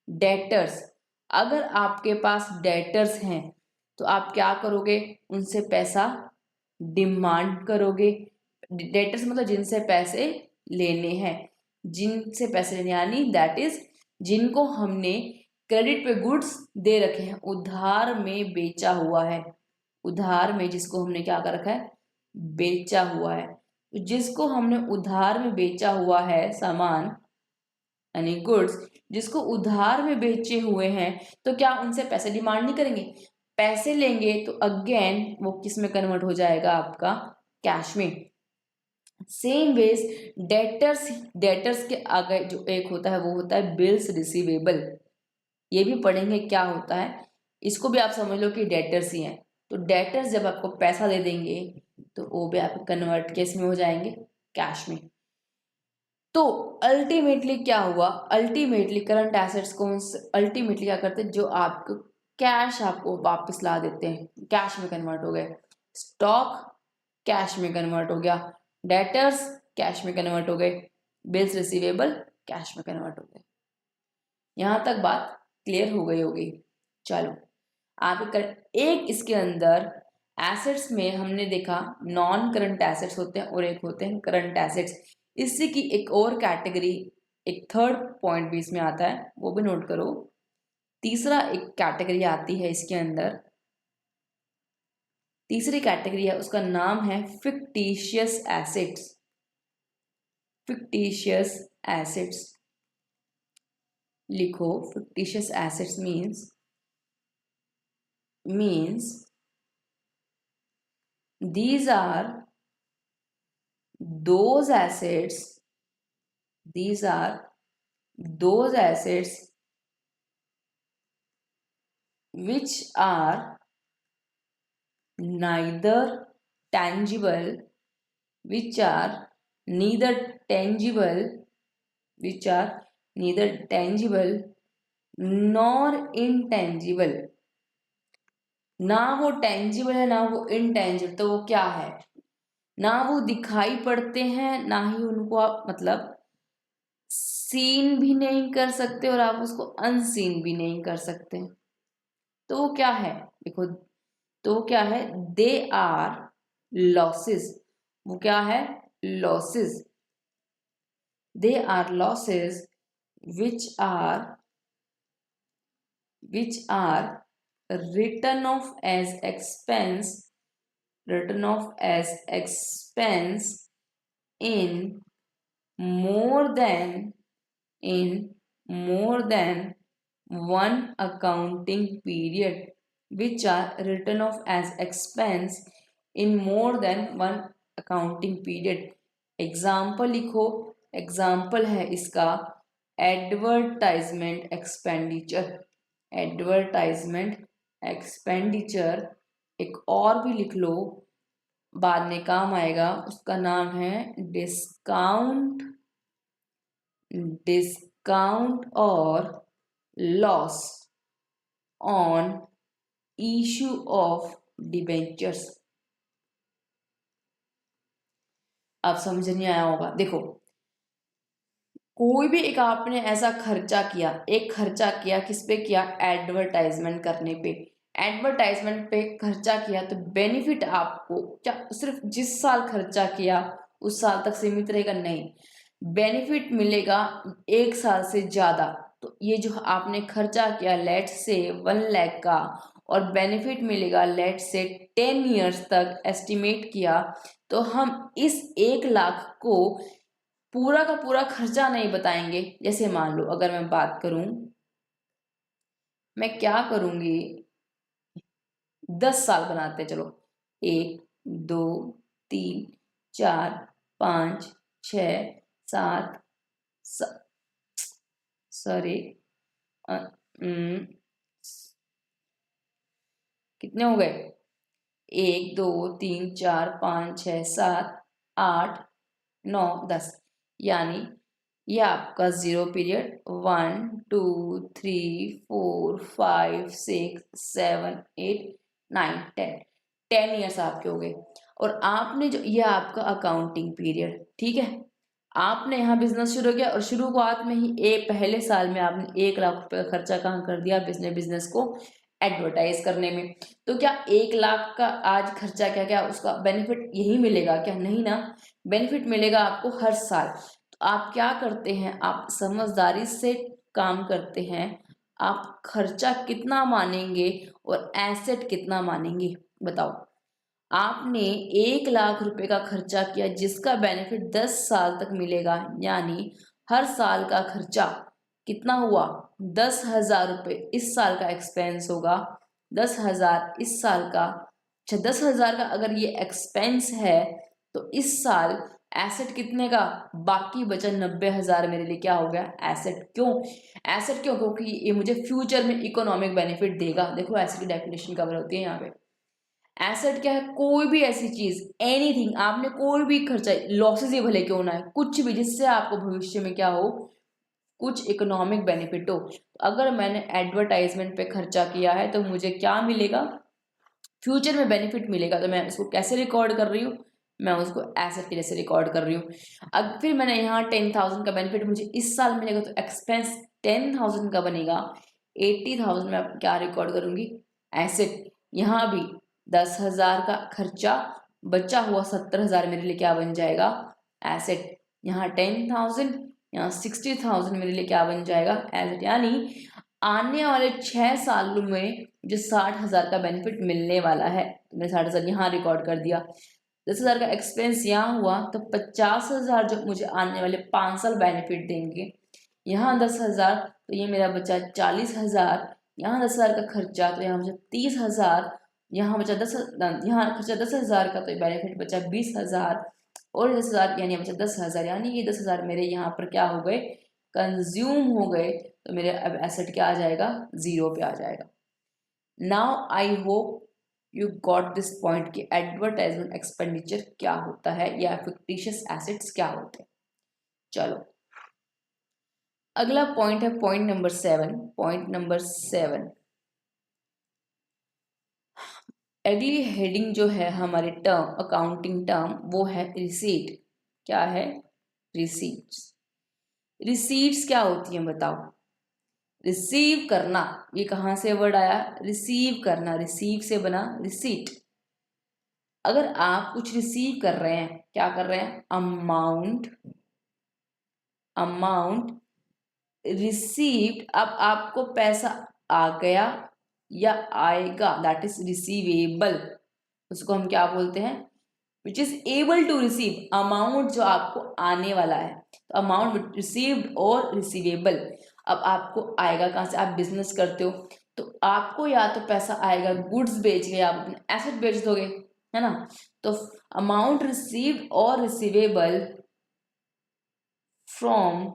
Speaker 1: डेटर्स, अगर आपके पास डेटर्स हैं तो आप क्या करोगे, उनसे पैसा डिमांड करोगे। डेटर्स मतलब जिनसे पैसे लेने हैं, जिनसे पैसे लेने, यानी दैट इज जिनको हमने क्रेडिट पे गुड्स दे रखे हैं, उधार में बेचा हुआ है, उधार में जिसको हमने क्या कर रखा है, बेचा हुआ है। तो जिसको हमने उधार में बेचा हुआ है सामान, यानी गुड्स, जिसको उधार में बेचे हुए हैं, तो क्या उनसे पैसे डिमांड नहीं करेंगे, पैसे लेंगे, तो अगेन वो किस में कन्वर्ट हो जाएगा, आपका कैश में। सेम वेज डेटर्स के आगे जो एक होता है वो होता है बिल्स रिसीवेबल। ये भी पढ़ेंगे क्या होता है, इसको भी आप समझ लो कि डेटर्स ही हैं। तो डेटर्स जब आपको पैसा दे देंगे तो वो भी आप कन्वर्ट किस में हो जाएंगे, कैश में। तो अल्टीमेटली क्या हुआ, अल्टीमेटली करंट एसेट्स को अल्टीमेटली क्या करते हैं, जो आपको कैश आपको वापस ला देते हैं, कैश में कन्वर्ट हो गए। स्टॉक कैश में कन्वर्ट हो गया, डेटर्स कैश में कन्वर्ट हो गए, बिल्स रिसीवेबल कैश में कन्वर्ट हो गए। यहां तक बात क्लियर हो गई होगी। चलो आप एक इसके अंदर एसेट्स में हमने देखा नॉन करंट एसेट्स होते हैं और एक होते हैं करंट एसेट्स। इसी की एक और कैटेगरी, एक थर्ड पॉइंट भी इसमें आता है, वो भी नोट करो। तीसरा एक कैटेगरी आती है इसके अंदर, तीसरी कैटेगरी है, उसका नाम है फिक्टिशियस एसेट्स। फिक्टिशियस एसेट्स लिखो, fictitious assets means these are those assets which are neither tangible nor intangible। ना वो टेंजिबल है ना वो इनटेंजिबल, तो वो क्या है, ना वो दिखाई पड़ते हैं ना ही उनको आप मतलब सीन भी नहीं कर सकते और आप उसको अनसीन भी नहीं कर सकते। तो वो क्या है, देखो तो वो क्या है, दे आर लॉसेस। वो क्या है, losses. They R losses which are written off as expense in more than one accounting period, which are written off as expense in more than one accounting period। Example लिखो, example है इसका advertisement expenditure. एक और भी लिख लो, बाद में काम आएगा, उसका नाम है डिस्काउंट और loss on issue of debentures. अब समझ नहीं आया होगा। देखो कोई भी एक आपने ऐसा खर्चा किया, किस पे किया, एडवर्टाइजमेंट करने पे। एडवर्टाइजमेंट पे खर्चा किया तो बेनिफिट आपको क्या सिर्फ जिस साल खर्चा किया उस साल तक सीमित रहेगा, नहीं, बेनिफिट मिलेगा 1 साल से ज्यादा। तो ये जो आपने खर्चा किया लेट से 1 लाख का और बेनिफिट मिलेगा लेट से 10 ईयर्स तक एस्टिमेट किया, तो हम इस 1 लाख को पूरा का पूरा खर्चा नहीं बताएंगे। जैसे मान लो अगर मैं बात करूं, मैं क्या करूंगी, 10 साल बनाते हैं, चलो 1 2 3 4 5 6 7 सॉरी कितने हो गए, 1 2 3 4 5 6 7 8 9 10, यानी ये आपका 0 पीरियड 1 2 3 4 5 6 7 8 9 10 ईयर्स आपके हो गए। और आपने जो ये आपका अकाउंटिंग पीरियड, ठीक है, आपने यहाँ बिजनेस शुरू किया और शुरुआत में ही पहले साल में आपने 1 लाख रुपए का खर्चा कहाँ कर दिया, बिजनेस को एडवर्टाइज करने में। तो क्या 1 लाख का आज खर्चा क्या क्या उसका बेनिफिट यही मिलेगा क्या, नहीं ना, बेनिफिट मिलेगा आपको हर साल। तो आप क्या करते हैं, आप समझदारी से काम करते हैं, आप खर्चा कितना मानेंगे और एसेट कितना मानेंगे, बताओ। आपने 1 लाख रुपए का खर्चा किया जिसका बेनिफिट 10 साल तक मिलेगा, यानी हर साल का खर्चा कितना हुआ, 10,000 रुपये इस साल का एक्सपेंस होगा, 10,000 इस साल का। अच्छा 10,000 का अगर ये एक्सपेंस है तो इस साल एसेट कितने का, बाकी बचा 90,000 मेरे लिए क्या हो गया एसेट। क्यों एसेट, क्यों, क्योंकि ये मुझे फ्यूचर में इकोनॉमिक बेनिफिट देगा। देखो एसेट की डेफिनेशन कवर होती है यहाँ पे। एसेट क्या है, कोई भी ऐसी चीज, एनीथिंग, आपने कोई भी खर्चा, लॉसेस ही भले क्यों ना है, कुछ भी जिससे आपको भविष्य में क्या हो, कुछ इकोनॉमिक बेनिफिट हो। तो अगर मैंने एडवर्टाइजमेंट पे खर्चा किया है तो मुझे क्या मिलेगा, फ्यूचर में बेनिफिट मिलेगा। तो मैं उसको कैसे रिकॉर्ड कर रही हूँ, मैं उसको एसेट के जैसे रिकॉर्ड कर रही हूँ। अब फिर मैंने यहाँ 10,000 का बेनिफिट मुझे इस साल मिलेगा, तो एक्सपेंस 10,000 का बनेगा, 80,000 में क्या रिकॉर्ड करूंगी एसेट। यहाँ भी 10,000 का खर्चा, बचा हुआ 70,000 मेरे लिए क्या बन जाएगा एसेट। यहाँ 10,000, यहाँ 60,000 मेरे लिए क्या बन जाएगा एसेट। यानी आने वाले 6 सालों में मुझे 60,000 का बेनिफिट मिलने वाला है। तो मैंने 60,000 यहाँ रिकॉर्ड कर दिया। 10,000 का एक्सपेंस यहाँ हुआ, तो 50,000 जो मुझे आने वाले 5 साल बेनिफिट देंगे। यहाँ 10,000, तो ये मेरा बचा 40,000। यहाँ 10,000 का खर्चा, तो यहाँ मुझे 30,000। यहाँ बचा 10, यहाँ खर्चा 10,000 का, तो बेनिफिट बचा 20,000। और 10,000 यानी बचा 10,000, यानी ये 10,000 मेरे यहाँ पर क्या हो गए, कंज्यूम हो गए। तो मेरे अब एसेट क्या आ जाएगा, जीरो पे आ जाएगा। Now I hope you got this point कि एडवर्टाइजमेंट एक्सपेंडिचर क्या होता है या फिक्टिशियस एसेट्स क्या होते हैं। चलो अगला पॉइंट है पॉइंट नंबर 7। पॉइंट नंबर 7, अगली हेडिंग जो है हमारी टर्म, अकाउंटिंग टर्म, वो है रिसीट। क्या है, रिसीट्स। रिसीट्स क्या होती है बताओ। रिसीव करना, ये कहाँ से वर्ड आया, रिसीव करना, रिसीव से बना रिसीट। अगर आप कुछ रिसीव कर रहे हैं, क्या कर रहे हैं, अमाउंट, अमाउंट रिसीव्ड। अब आपको पैसा आ गया या आएगा, दैट इज रिसीवेबल। उसको हम क्या बोलते हैं, which is able to receive, amount जो आपको आने वाला है। तो अमाउंट रिसीव्ड और रिसीवेबल। अब आपको आएगा कहाँ से, आप बिजनेस करते हो तो आपको या तो पैसा आएगा गुड्स बेच के, आप अपने एसेट बेच दोगे, है ना। तो अमाउंट रिसीव्ड और रिसीवेबल फ्रॉम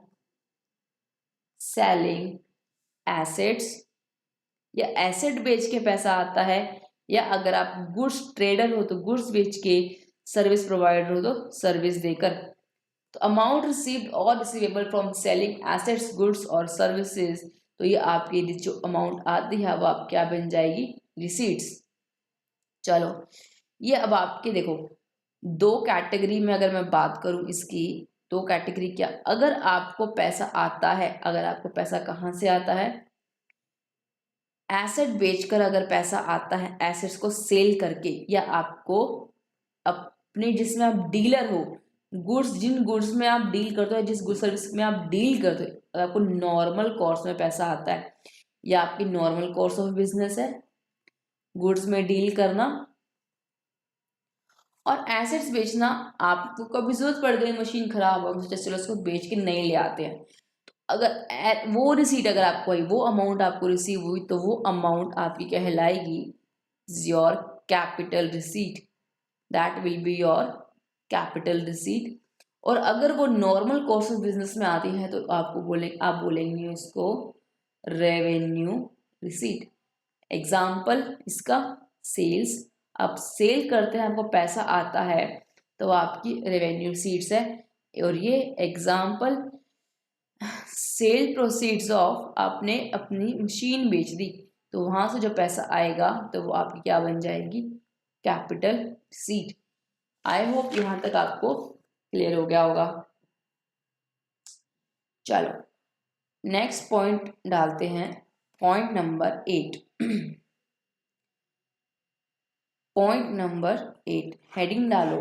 Speaker 1: सेलिंग एसेट्स, या एसेट बेच के पैसा आता है, या अगर आप गुड्स ट्रेडर हो तो गुड्स बेच के, सर्विस प्रोवाइडर हो तो सर्विस देकर। तो अमाउंट रिसीव्ड और receivable from selling assets, goods और सर्विसेज, तो ये आपकी जो अमाउंट आती है वो आप क्या बन जाएगी, रिसीट्स। चलो ये अब आपके देखो दो कैटेगरी में अगर मैं बात करूं इसकी, दो कैटेगरी क्या, अगर आपको पैसा आता है, अगर आपको पैसा कहाँ से आता है, एसेट बेचकर अगर पैसा आता है, एसेट्स को सेल करके, या आपको अपने जिसमें आप डीलर हो, गुड्स, जिन गुड्स में आप डील करते हो, जिस गुड सर्विस में आप डील करते हो, अगर आपको नॉर्मल कोर्स में पैसा आता है, या आपकी नॉर्मल कोर्स ऑफ बिजनेस है गुड्स में डील करना और एसेट्स बेचना, आपको कभी जरूरत पड़ गई, मशीन खराब हो, चलो उसको बेच के नई ले आते हैं, अगर वो रिसीट अगर आपको आई, वो अमाउंट आपको रिसीव हुई, तो वो अमाउंट आपकी कहलाएगी your capital receipt, that will be your capital receipt. और अगर वो नॉर्मल कोर्स ऑफ बिजनेस में आती है तो आप बोलेंगे उसको रेवेन्यू रिसीट। एग्जाम्पल इसका सेल्स, आप सेल करते हैं, आपको पैसा आता है, तो आपकी रेवेन्यू रिसीट्स है। और ये एग्जाम्पल सेल प्रोसीड्स ऑफ, आपने अपनी मशीन बेच दी, तो वहां से जो पैसा आएगा तो वो आपकी क्या बन जाएगी, कैपिटल रिसीट। आई होप यहां तक आपको क्लियर हो गया होगा। चलो नेक्स्ट पॉइंट डालते हैं, point number 8। Point number 8 heading डालो,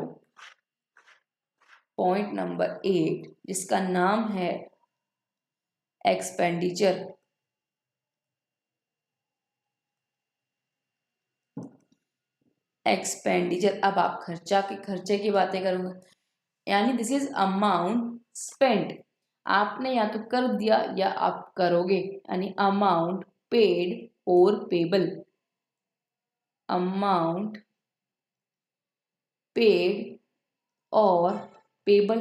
Speaker 1: पॉइंट नंबर 8 जिसका नाम है एक्सपेंडिचर। एक्सपेंडिचर, अब आप खर्चे की बातें करूंगा, यानी दिस इज अमाउंट स्पेंट, आपने या तो कर दिया या आप करोगे, यानी अमाउंट पेड और पेबल, अमाउंट पेड और पेबल,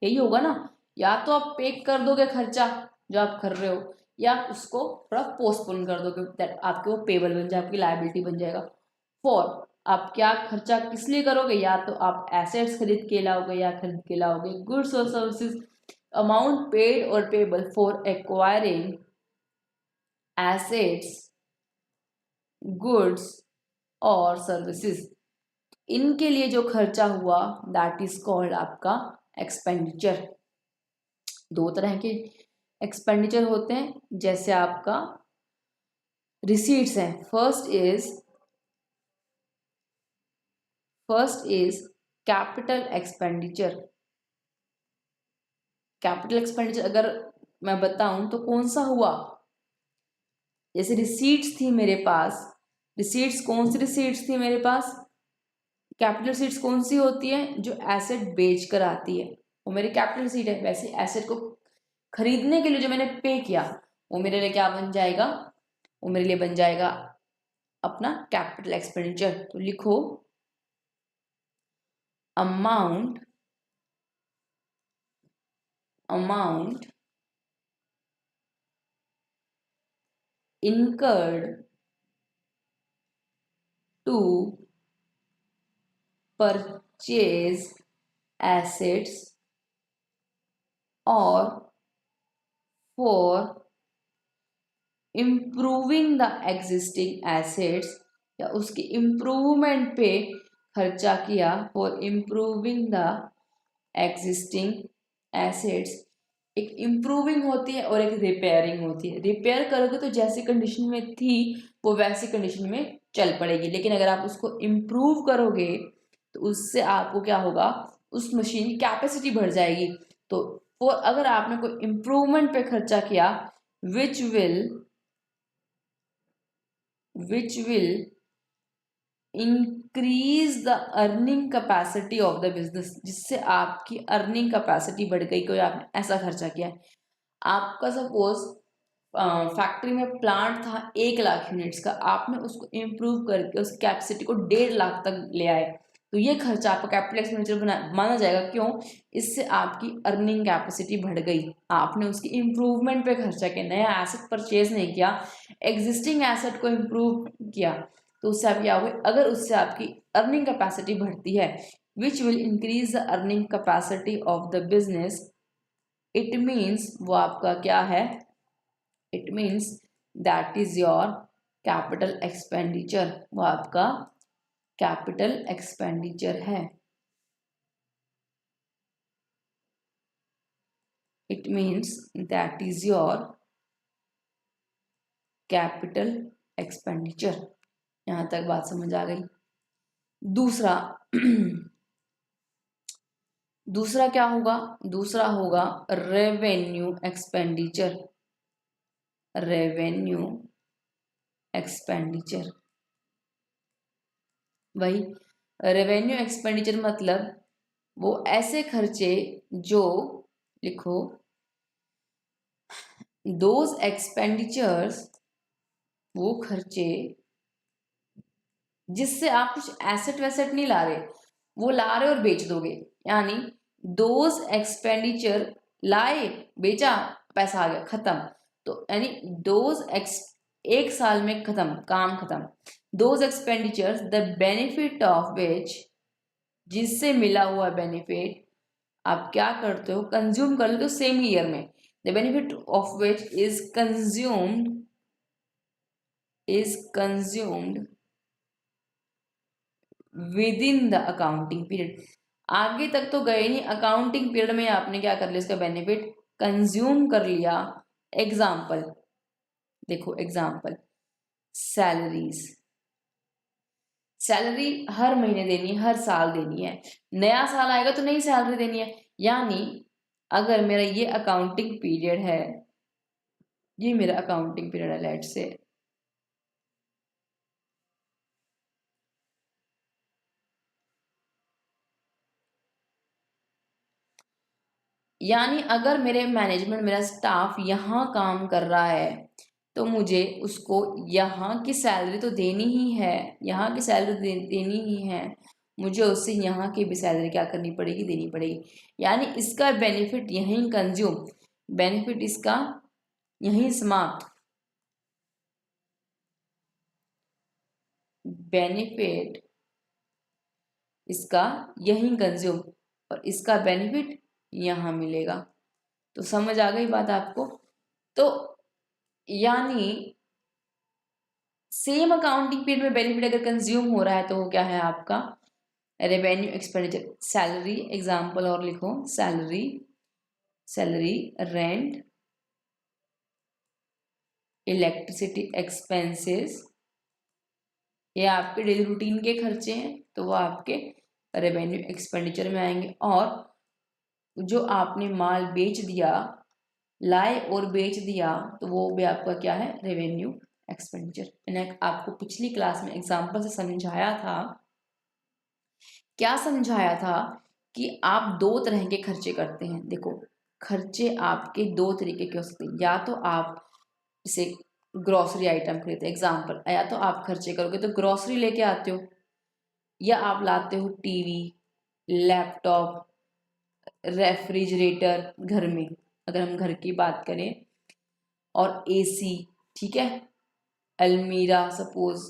Speaker 1: यही होगा ना। या तो आप पे कर दोगे खर्चा जो आप कर रहे हो, या उसको थोड़ा पोस्टपोन कर दोगे, दैट आपके वो पेबल बन जाए, आपकी लायबिलिटी बन जाएगा। फॉर आप क्या खर्चा किस लिए करोगे, या तो आप एसेट्स खरीद के लाओगे या खरीद के लाओगे गुड्स और सर्विसेज, अमाउंट पेड और payable for acquiring assets goods और सर्विसेज, इनके लिए जो खर्चा हुआ दैट इज कॉल्ड आपका एक्सपेंडिचर। दो तरह के एक्सपेंडिचर होते हैं, जैसे आपका रिसीट्स हैं। First is capital expenditure. Capital expenditure अगर मैं बताऊं तो कौन सा हुआ, जैसे रिसीट्स थी मेरे पास, रिसीट्स कौन सी रिसीट्स थी मेरे पास, कैपिटल रिसीट्स कौन सी होती है, जो एसेट बेच कर आती है, वो मेरी कैपिटल रिसीट है। वैसे एसेट को खरीदने के लिए जो मैंने पे किया वो मेरे लिए क्या बन जाएगा, वो मेरे लिए बन जाएगा अपना कैपिटल एक्सपेंडिचर। तो लिखो amount incurred to purchase assets or for improving the existing assets, या उसकी इम्प्रूवमेंट पे खर्चा किया, for improving the existing assets. एक इम्प्रूविंग होती है और एक रिपेयरिंग होती है। रिपेयर करोगे तो जैसी कंडीशन में थी वो वैसी कंडीशन में चल पड़ेगी, लेकिन अगर आप उसको इम्प्रूव करोगे तो उससे आपको क्या होगा, उस मशीन की कैपेसिटी बढ़ जाएगी। तो अगर आपने कोई इम्प्रूवमेंट पे खर्चा किया which will increase the earning capacity of the business, जिससे आपकी अर्निंग कैपेसिटी बढ़ गई, कोई आपने ऐसा खर्चा किया है। आपका सपोज फैक्ट्री में प्लांट था 1 लाख यूनिट्स का, आपने उसको इम्प्रूव करके उस कैपेसिटी को 1.5 लाख तक ले आए, तो ये खर्चा आपका कैपिटल एक्सपेंडिचर माना जाएगा। क्यों, इससे आपकी अर्निंग कैपेसिटी बढ़ गई, आपने उसकी इम्प्रूवमेंट पे खर्चा किया, नया एसेट परचेज नहीं किया, एग्जिस्टिंग एसेट को इम्प्रूव किया, तो उससे आप क्या होगा, अगर उससे आपकी अर्निंग कैपेसिटी बढ़ती है, which will increase the earning capacity of the business, it means वो आपका क्या है, it means that is your capital expenditure, वो आपका कैपिटल एक्सपेंडिचर है। It means that is your capital expenditure. यहां तक बात समझ आ गई। दूसरा क्या होगा, दूसरा होगा रेवेन्यू एक्सपेंडिचर। रेवेन्यू एक्सपेंडिचर, वही रेवेन्यू एक्सपेंडिचर मतलब वो ऐसे खर्चे जो, लिखो दोज एक्सपेंडिचर्स, वो खर्चे जिससे आप कुछ एसेट वैसेट नहीं ला रहे, वो ला रहे और बेच दोगे, यानी दोज एक्सपेंडिचर, लाए बेचा पैसा आ गया खत्म, तो यानी एक साल में खत्म, काम खत्म। Those expenditures the benefit of which, जिससे मिला हुआ बेनिफिट आप क्या करते हो, कंज्यूम कर लेते हो सेम ईयर में, the benefit of which is consumed with in the accounting period. आगे तक तो गए नहीं, अकाउंटिंग पीरियड में आपने क्या कर लिया, इसका बेनिफिट कंज्यूम कर लिया। एग्जाम्पल देखो, एग्जाम्पल सैलरी हर महीने देनी है, हर साल देनी है, नया साल आएगा तो नई सैलरी देनी है। यानी अगर मेरा ये अकाउंटिंग पीरियड है, ये मेरा अकाउंटिंग पीरियड है, लेट्स से यानी अगर मेरे मैनेजमेंट, मेरा स्टाफ यहाँ काम कर रहा है तो मुझे उसको यहाँ की सैलरी तो देनी ही है, यहाँ की सैलरी देनी ही है, मुझे उससे यहाँ की भी सैलरी क्या करनी पड़ेगी, देनी पड़ेगी। यानी इसका बेनिफिट यहीं कंज्यूम, बेनिफिट इसका यहीं समाप्त, बेनिफिट इसका यहीं कंज्यूम और इसका बेनिफिट यहाँ मिलेगा। तो समझ आ गई बात आपको। तो यानी सेम अकाउंटिंग पीरियड में बेनिफिट अगर कंज्यूम हो रहा है तो वो क्या है आपका रेवेन्यू एक्सपेंडिचर। सैलरी एग्जांपल और लिखो, salary, salary, rent, electricity expenses, ये आपके डेली रूटीन के खर्चे हैं तो वो आपके रेवेन्यू एक्सपेंडिचर में आएंगे। और जो आपने माल बेच दिया, लाए और बेच दिया, तो वो भी आपका क्या है, रेवेन्यू एक्सपेंडिचर। मैंने आपको पिछली क्लास में एग्जांपल से समझाया था, क्या समझाया था कि आप दो तरह के खर्चे करते हैं। देखो खर्चे आपके दो तरीके के हो सकते हैं, या तो आप इसे ग्रोसरी आइटम खरीदते हैं एग्जाम्पल, या तो आप खर्चे करोगे तो ग्रोसरी लेके आते हो, या आप लाते हो टीवी, लैपटॉप, रेफ्रिजरेटर घर में, अगर हम घर की बात करें, और एसी, ठीक है, अलमीरा सपोज।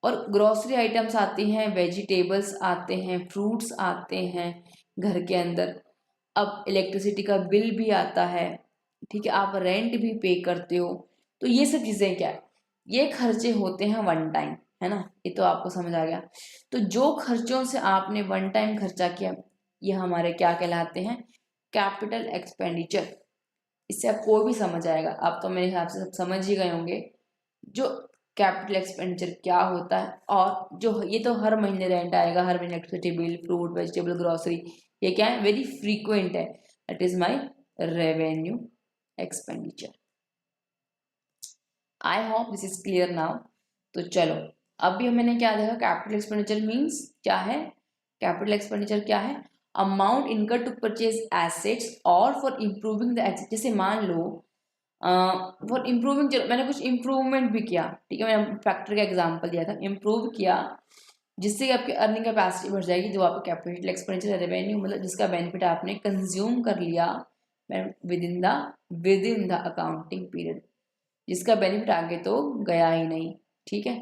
Speaker 1: और ग्रोसरी आइटम्स आती हैं, वेजिटेबल्स आते हैं, फ्रूट्स आते हैं घर के अंदर। अब इलेक्ट्रिसिटी का बिल भी आता है, ठीक है, आप रेंट भी पे करते हो। तो ये सब चीज़ें क्या है, ये खर्चे होते हैं वन टाइम, है ना, ये तो आपको समझ आ गया। तो जो खर्चों से आपने वन टाइम खर्चा किया, ये हमारे क्या कहलाते हैं, कैपिटल एक्सपेंडिचर। इससे आप कोई भी समझ आएगा, आप तो मेरे हिसाब से सब समझ ही गए होंगे जो कैपिटल एक्सपेंडिचर क्या होता है। और जो ये तो हर महीने रेंट आएगा, हर महीने electricity bill, fruit, vegetable, grocery, ये क्या है, वेरी फ्रीक्वेंट है, that is my revenue expenditure. I hope this is clear now. तो चलो अभी मैंने क्या देखा, कैपिटल एक्सपेंडिचर मीन्स क्या है, कैपिटल एक्सपेंडिचर क्या है, अमाउंट इनकर टू परचेज एसेट्स और फॉर इम्प्रूविंग द एसेट। जैसे मान लो फॉर इम्प्रूविंग, मैंने कुछ इम्प्रूवमेंट भी किया, ठीक है, मैंने फैक्ट्री का एग्जांपल दिया था, इम्प्रूव किया जिससे आपकी अर्निंग कैपेसिटी बढ़ जाएगी, जो आपका कैपिटल एक्सपेंडिचर रेवेन्यू, मतलब जिसका बेनिफिट आपने कंज्यूम कर लिया with in the accounting period, जिसका बेनिफिट आगे तो गया ही नहीं। ठीक है,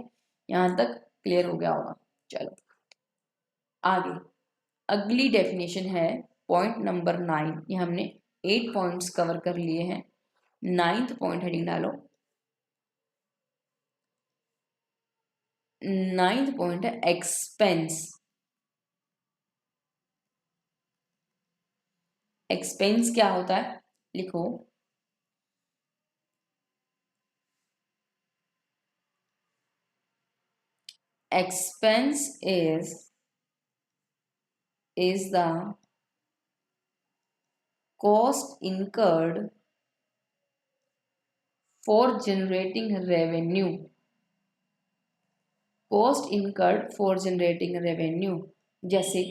Speaker 1: यहाँ तक क्लियर हो गया होगा। चलो आगे, अगली डेफिनेशन है पॉइंट नंबर 9। ये हमने 8 पॉइंट्स कवर कर लिए हैं, 9th पॉइंट हेडिंग डालो। 9th पॉइंट है एक्सपेंस। एक्सपेंस क्या होता है, लिखो, expense is the cost incurred for generating revenue, cost incurred for generating revenue। जैसे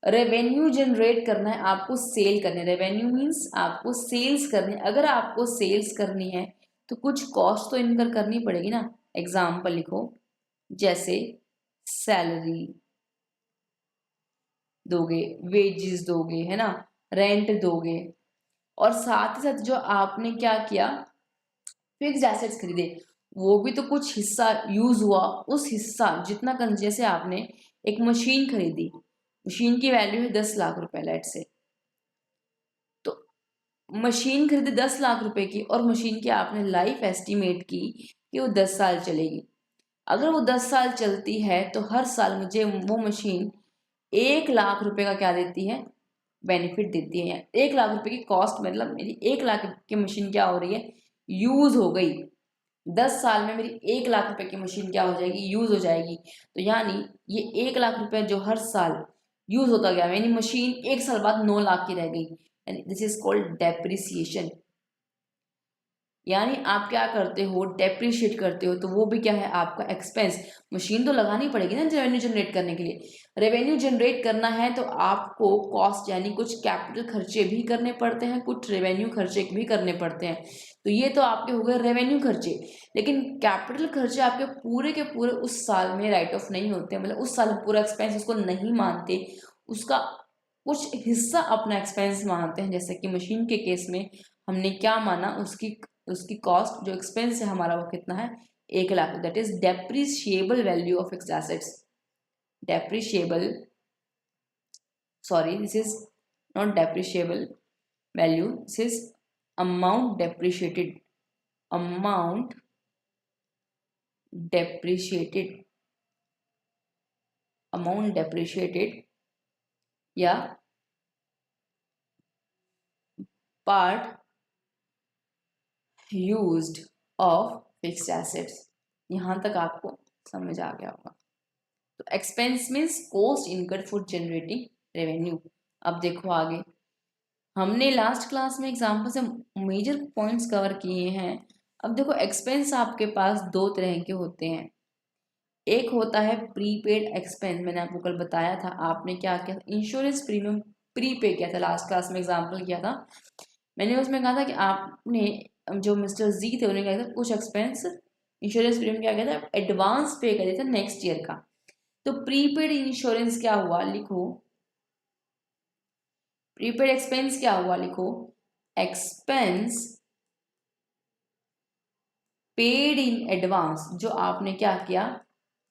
Speaker 1: रेवेन्यू जनरेट करना है, आपको सेल करने, रेवेन्यू मीन्स आपको सेल्स करनी है। अगर आपको सेल्स करनी है तो कुछ कॉस्ट तो इनकर करनी पड़ेगी ना। एग्जाम्पल लिखो, जैसे सैलरी दोगे, वेजेस दोगे, है ना, रेंट दोगे, और साथ ही साथ जो आपने क्या किया, फिक्स्ड एसेट्स खरीदे, वो भी तो कुछ हिस्सा यूज हुआ, उस हिस्सा जितना जैसे आपने एक मशीन खरीदी, मशीन की वैल्यू है 10 लाख रुपए लेट से, तो मशीन खरीदी 10 लाख रुपए की, और मशीन की आपने लाइफ एस्टिमेट की कि वो 10 साल चलेगी। अगर वो 10 साल चलती है तो हर साल मुझे वो मशीन 1 लाख रुपए का क्या देती है, बेनिफिट देती है। 1 लाख रुपए की कॉस्ट, मतलब मेरी 1 लाख की मशीन क्या हो रही है, यूज हो गई। 10 साल में मेरी 1 लाख रुपए की मशीन क्या हो जाएगी, यूज हो जाएगी। तो यानी ये 1 लाख रुपए जो हर साल यूज होता गया, यानी मशीन 1 साल बाद 9 लाख की रह गई, दिस इज कॉल्ड डेप्रिसिएशन। यानी आप क्या करते हो, डेप्रिशिएट करते हो, तो वो भी क्या है आपका एक्सपेंस। मशीन तो लगानी पड़ेगी ना रेवेन्यू जनरेट करने के लिए। रेवेन्यू जनरेट करना है तो आपको कॉस्ट यानी कुछ कैपिटल खर्चे भी करने पड़ते हैं, कुछ रेवेन्यू खर्चे भी करने पड़ते हैं। तो ये तो आपके हो गए रेवेन्यू खर्चे। लेकिन कैपिटल खर्चे आपके पूरे के पूरे उस साल में राइट ऑफ नहीं होते, मतलब उस साल पूरा एक्सपेंस उसको नहीं मानते, उसका कुछ हिस्सा अपना एक्सपेंस मानते हैं। जैसे कि मशीन के केस में हमने क्या माना, उसकी कॉस्ट जो एक्सपेंस है हमारा वो कितना है, 1,00,000। That is depreciable value of fixed assets. Depreciable, sorry this is not depreciable value, this is amount depreciated, amount depreciated, amount depreciated या part used of fixed assets. यहां तक आपको समझ आ गया होगा। तो expense means cost incurred for generating revenue. अब देखो आगे, हमने लास्ट क्लास में एग्जांपल से मेजर पॉइंट्स कवर किए हैं। अब देखो एक्सपेंस आपके पास दो तरह के होते हैं। एक होता है प्रीपेड एक्सपेंस, मैंने आपको कल बताया था, आपने क्या किया, इंश्योरेंस प्रीमियम प्रीपे किया था, लास्ट क्लास में एग्जाम्पल किया था मैंने। उसमें कहा था कि आपने, जो मिस्टर जी थे उन्होंने कहा था कुछ एक्सपेंस इंश्योरेंस प्रीमियम क्या किया था, एडवांस पे कर दिया था नेक्स्ट ईयर का। तो प्रीपेड इंश्योरेंस क्या हुआ, लिखो प्रीपेड एक्सपेंस क्या हुआ, लिखो एक्सपेंस पेड इन एडवांस, जो आपने क्या किया,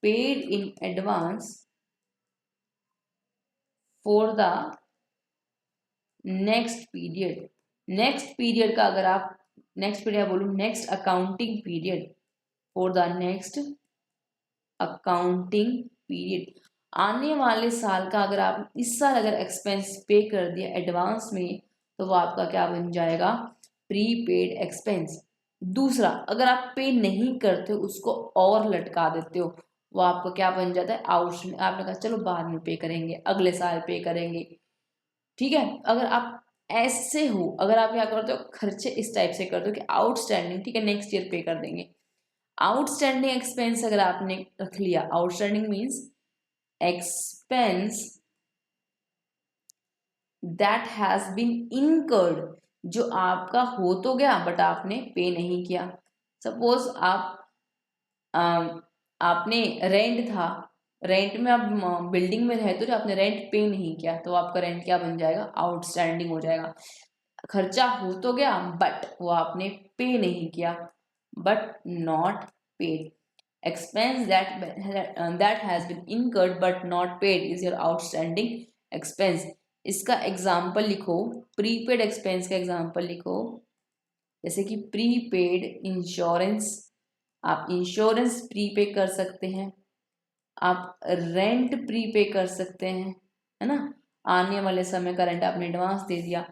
Speaker 1: paid in advance for the next period. Next period का अगर आप नेक्स्ट पीरियड बोलूं, next accounting period, for the next accounting period, आने वाले साल का अगर आप इस साल अगर एक्सपेंस पे कर दिया एडवांस में, तो वो आपका क्या बन जाएगा, प्रीपेड एक्सपेंस। दूसरा, अगर आप पे नहीं करते उसको और लटका देते हो, वो आपका क्या बन जाता है, आउटस्टैंडिंग। आपने कहा चलो बाद में पे करेंगे, अगले साल पे करेंगे, ठीक है। अगर आप ऐसे हो, अगर आप क्या करते हो, खर्चे इस टाइप से करते हो कि आउटस्टैंडिंग, ठीक है, नेक्स्ट ईयर पे कर देंगे। आउटस्टैंडिंग एक्सपेंस अगर आपने रख लिया, outstanding means expense that has been incurred, जो आपका हो तो गया बट आपने पे नहीं किया। सपोज आपने रेंट था, रेंट में आप बिल्डिंग में रहते हो, आपने रेंट पे नहीं किया, तो आपका रेंट क्या बन जाएगा, आउटस्टैंडिंग हो जाएगा। खर्चा हो तो गया बट वो आपने पे नहीं किया, but not paid. Expense that has been incurred but not paid is your outstanding expense. इसका एग्जाम्पल लिखो, प्रीपेड एक्सपेंस का एग्जाम्पल लिखो, जैसे कि प्रीपेड इंश्योरेंस, आप इंश्योरेंस प्रीपे कर सकते हैं, आप रेंट प्रीपे कर सकते हैं, है ना, आने वाले समय का रेंट आपने एडवांस दे दिया।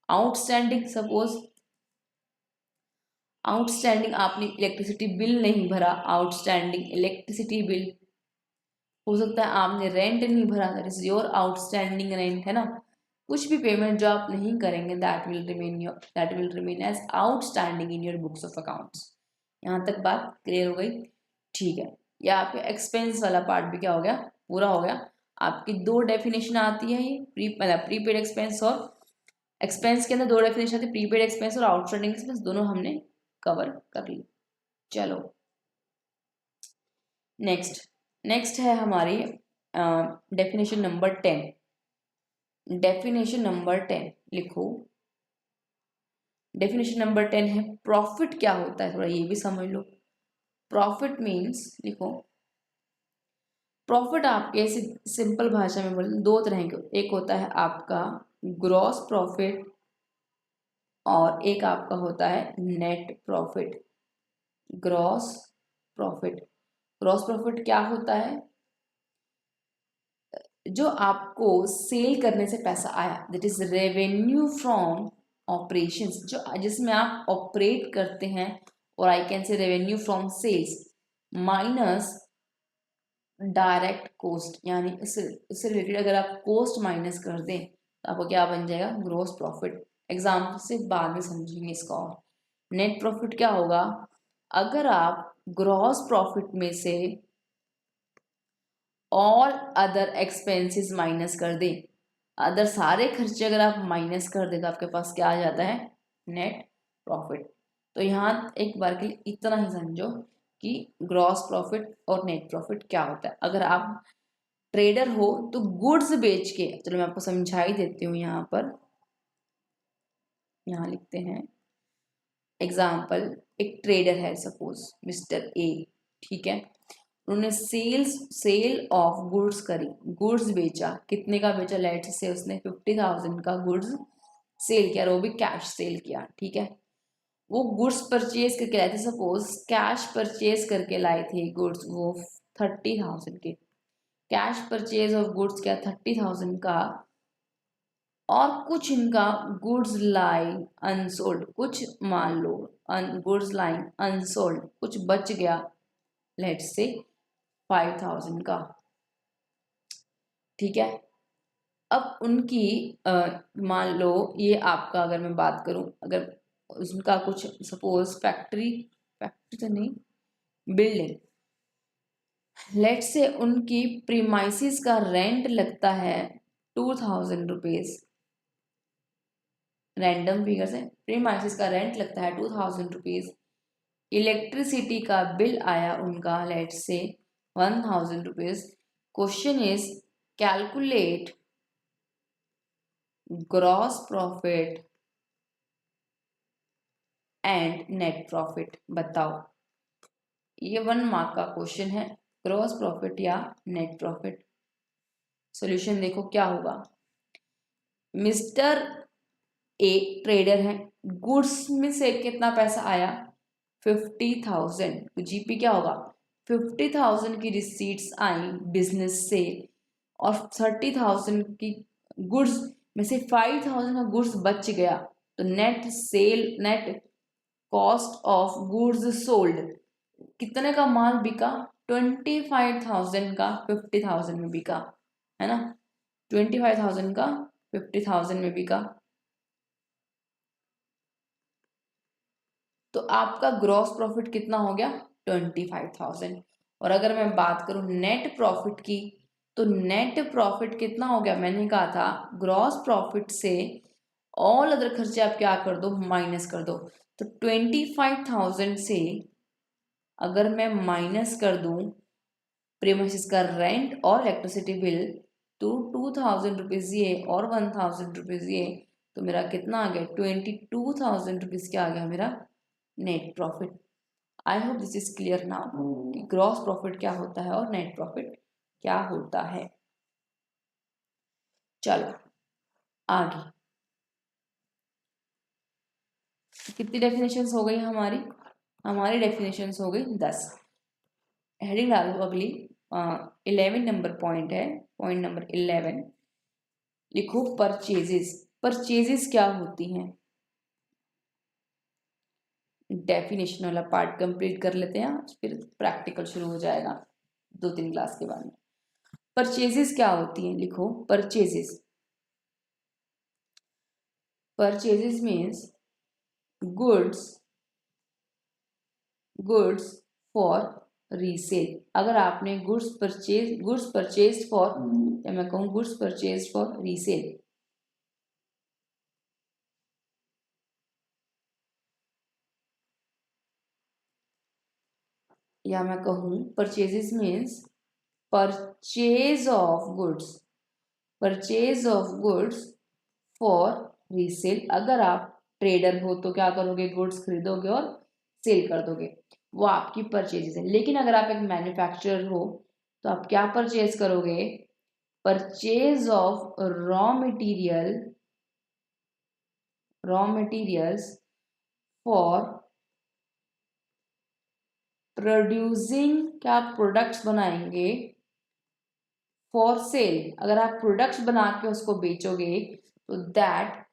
Speaker 1: आउटस्टैंडिंग, सपोज आउटस्टैंडिंग आपने इलेक्ट्रिसिटी बिल नहीं भरा, आउटस्टैंडिंग इलेक्ट्रिसिटी बिल। हो सकता है आपने रेंट नहीं भरा, that is your outstanding rent, है ना। कुछ भी पेमेंट जो आप नहीं करेंगे that will remain as outstanding in your books of accounts. यहाँ तक बात क्लियर हो गई, ठीक है। या आपके एक्सपेंस वाला पार्ट भी क्या हो गया, पूरा हो गया। आपकी दो डेफिनेशन आती है, ये प्रीपेड एक्सपेंस और एक्सपेंस के अंदर दो डेफिनेशन आती है, प्रीपेड एक्सपेंस और आउटस्टैंडिंग एक्सपेंस, दोनों हमने कवर कर ली। चलो नेक्स्ट है हमारी डेफिनेशन नंबर 10। डेफिनेशन नंबर 10 लिखो, डेफिनेशन नंबर 10 है प्रॉफिट क्या होता है, थोड़ा ये भी समझ लो। प्रॉफिट मीन्स, लिखो प्रॉफिट आपके सिंपल भाषा में बोले दो तरह के, एक होता है आपका ग्रॉस प्रॉफिट और एक आपका होता है net profit. Gross profit, gross profit क्या होता है, जो आपको सेल करने से पैसा आया, that is revenue from operations, जो जिसमें आप ऑपरेट करते हैं, और I can say revenue from sales minus direct cost, यानी इससे रिलेटेड अगर आप कॉस्ट माइनस कर दें तो आपको क्या बन जाएगा, ग्रॉस प्रॉफिट। एग्जाम्पल से बाद में समझेंगे इसका और, नेट प्रॉफिट क्या होगा, अगर आप ग्रॉस प्रॉफिट में से ऑल अदर एक्सपेंसेस माइनस कर दें, अदर सारे खर्चे अगर आप माइनस कर दें तो आपके पास क्या आ जाता है, नेट प्रॉफिट। तो यहाँ एक बार के लिए इतना ही समझो कि ग्रॉस प्रॉफिट और नेट प्रॉफिट क्या होता है। अगर आप ट्रेडर हो तो गुड्स बेच के, चलो मैं आपको समझा ही देती हूँ, यहाँ पर यहाँ लिखते हैं एग्जाम्पल, एक ट्रेडर है सपोज मिस्टर ए, ठीक है, उन्होंने सेल ऑफ गुड्स करी, गुड्स बेचा, कितने का बेचा, लेट से उसने 50,000 का गुड्स सेल किया, और वो भी कैश सेल किया, ठीक है। वो गुड्स परचेज करके लाए थे, सपोज कैश परचेज करके लाए थे गुड्स वो 30,000 के, कैश परचेज ऑफ गुड्स क्या 30,000 का, और कुछ इनका गुड्स लाइन अनसोल्ड, कुछ मान लो गुड्स लाइन अनसोल्ड, कुछ बच गया लेट से 5,000 का, ठीक है। अब उनकी मान लो ये आपका, अगर मैं बात करूं, अगर उनका कुछ सपोज फैक्ट्री तो नहीं, बिल्डिंग, लेट से उनकी प्रीमाइसिस का रेंट लगता है 2,000 रुपीज, रैंडम फिगर्स है, प्रीमाइसिस का रेंट लगता है 2,000 रुपीज, इलेक्ट्रिसिटी का बिल आया उनका लेट से 1,000 rupees. Question is calculate gross profit and net profit, बताओ। ये 1 मार्क का क्वेश्चन है, ग्रॉस प्रॉफिट या नेट प्रॉफिट। सॉल्यूशन देखो क्या होगा, मिस्टर ए ट्रेडर है, गुड्स में से कितना पैसा आया 50,000, तो जीपी क्या होगा 50,000 की रिसीट्स आई बिजनेस से, और 30,000 की गुड्स में से 5,000 का गुड्स बच गया, तो net cost of goods sold, कितने का माल बिका 25,000 का 50,000 में बिका, है ना, 25,000 का 50,000 में बिका, तो आपका ग्रॉस प्रॉफिट कितना हो गया 25,000। और अगर मैं बात करूं नेट प्रॉफिट की, तो नेट प्रॉफिट कितना हो गया, मैंने कहा था ग्रॉस प्रॉफिट से ऑल अदर खर्चे आप क्या कर दो, माइनस कर दो, तो 25,000 से अगर मैं माइनस कर दूं प्रीमाइसिस का रेंट और इलेक्ट्रिसिटी बिल, तो 2,000 रुपीज ये और 1,000 रुपीज ये, तो मेरा कितना आ गया 22,000 रुपीज, क्या आ गया मेरा net profit. I hope this is clear now कि ग्रॉस प्रॉफिट क्या होता है और नेट प्रॉफिट क्या होता है। चलो आगे, कितनी डेफिनेशंस हो गई हमारी डेफिनेशंस हो गई 10। हेडिंग डालो अगली, 11 नंबर पॉइंट है, पॉइंट नंबर 11 लिखो परचेजेस। परचेजेस क्या होती हैं, डेफिनेशन वाला पार्ट कंप्लीट कर लेते हैं, फिर प्रैक्टिकल शुरू हो जाएगा 2-3 क्लास के बाद में। परचेजेस क्या होती हैं, लिखो purchases, purchases means goods for resale. अगर आपने गुड्स परचेज फॉर, या मैं कहूँ गुड्स परचेज फॉर रीसेल, या मैं कहूँ purchases means purchase of goods for resale. अगर आप ट्रेडर हो तो क्या करोगे, गुड्स खरीदोगे और सेल कर दोगे, वो आपकी परचेजेस है। लेकिन अगर आप एक मैन्युफैक्चरर हो तो आप क्या परचेज करोगे, purchase of raw materials for producing, क्या प्रोडक्ट्स बनाएंगे फॉर सेल। अगर आप प्रोडक्ट्स बना के उसको बेचोगे तो दैट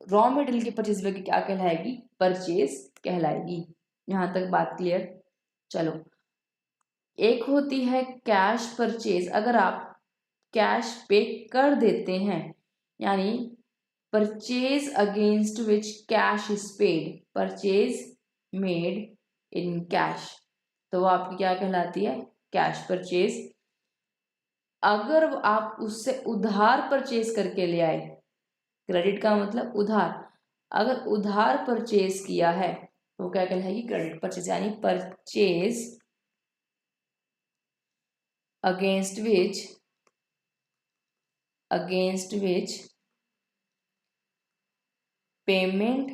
Speaker 1: रॉ मटेरियल की परचेज वैल्यू क्या कहलाएगी, परचेज कहलाएगी। यहां तक बात क्लियर। चलो, एक होती है कैश परचेज, अगर आप कैश पे कर देते हैं, यानी purchase against which cash is paid, purchase made in cash, तो वो आपकी क्या कहलाती है, कैश परचेज। अगर आप उससे उधार परचेज करके ले आए, क्रेडिट का मतलब उधार, अगर उधार परचेज किया है तो क्या कहलाएगी, क्रेडिट परचेज, यानी purchase against which payment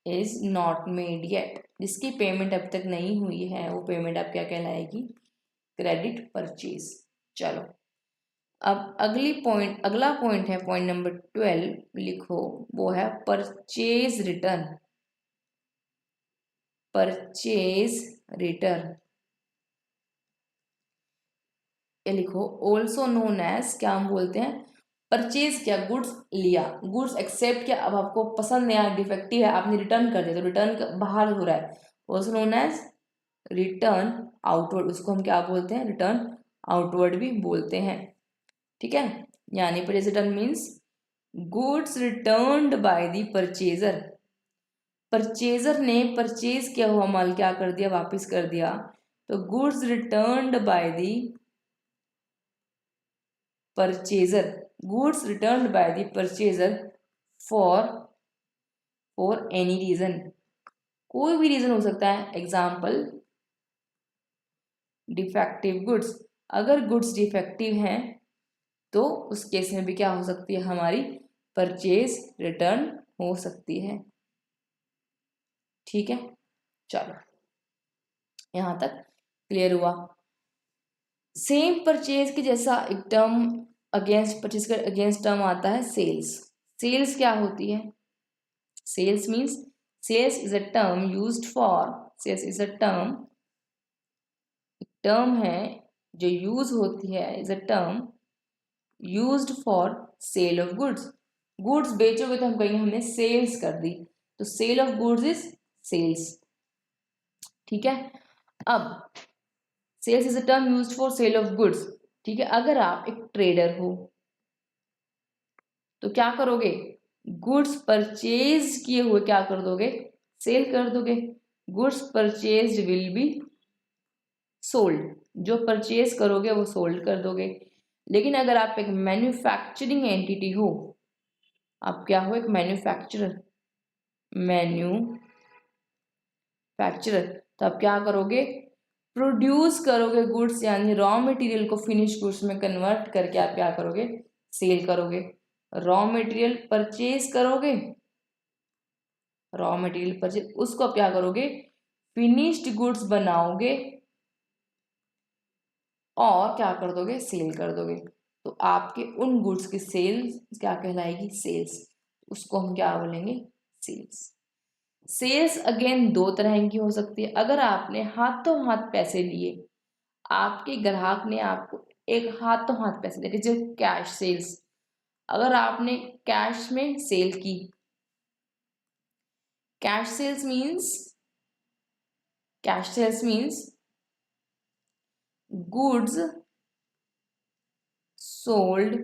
Speaker 1: is not made yet, जिसकी पेमेंट अब तक नहीं हुई है वो पेमेंट अब क्या कहलाएगी, क्रेडिट परचेज। चलो अब अगला पॉइंट है पॉइंट नंबर 12, लिखो, वो है परचेज रिटर्न। परचेज रिटर्न ये लिखो, ऑल्सो नोन एज, क्या हम बोलते हैं, परचेज किया, गुड्स लिया, गुड्स एक्सेप्ट किया, अब आपको पसंद नहीं आया, डिफेक्टिव है, आपने रिटर्न कर दिया, तो रिटर्न बाहर हो रहा है, also known as return outward, उसको हम क्या बोलते हैं, रिटर्न आउटवर्ड भी बोलते हैं। ठीक है, यानी purchase return means goods returned by the purchaser, purchaser ने परचेज किया हुआ माल क्या कर दिया, वापस कर दिया, तो goods returned by the purchaser, goods returned by the purchaser for any reason, कोई भी रीजन हो सकता है, एग्जाम्पल डिफेक्टिव गुड्स, अगर गुड्स डिफेक्टिव हैं तो उस केस में भी क्या हो सकती है, हमारी परचेज रिटर्न हो सकती है। ठीक है, चलो यहां तक क्लियर हुआ। सेम परचेज के जैसा एक टर्म अगेंस्ट परचेज का अगेंस्ट टर्म आता है सेल्स। सेल्स क्या होती है, sales means, sales is a term used for, sales is a term है जो यूज होती है, is a term used for sale of goods, goods बेचोगे तो हम कहेंगे हमने सेल्स कर दी, तो sale of goods is sales. ठीक है, अब sales is a term used for sale of goods. ठीक है, अगर आप एक ट्रेडर हो तो क्या करोगे, गुड्स परचेज किए हुए क्या कर दोगे, सेल कर दोगे, goods purchase will be sold, जो परचेज करोगे वो सोल्ड कर दोगे। लेकिन अगर आप एक मैन्युफैक्चरिंग एंटिटी हो, आप क्या हो, एक मैन्युफैक्चरर, तो आप क्या करोगे, प्रोड्यूस करोगे गुड्स, यानी रॉ मटेरियल को फिनिश गुड्स में कन्वर्ट करके आप क्या करोगे, सेल करोगे। रॉ मटेरियल परचेज करोगे, रॉ मटेरियल परचेज, उसको आप क्या करोगे, फिनिश्ड गुड्स बनाओगे और क्या कर दोगे, सेल कर दोगे, तो आपके उन गुड्स की सेल्स क्या कहलाएगी, सेल्स, उसको हम क्या बोलेंगे, सेल्स। सेल्स अगेन दो तरह की हो सकती है, अगर आपने हाथों हाथ पैसे लिए, आपके ग्राहक ने आपको एक हाथों हाथ पैसे दे, जो कैश सेल्स, अगर आपने कैश में सेल की, cash sales means goods sold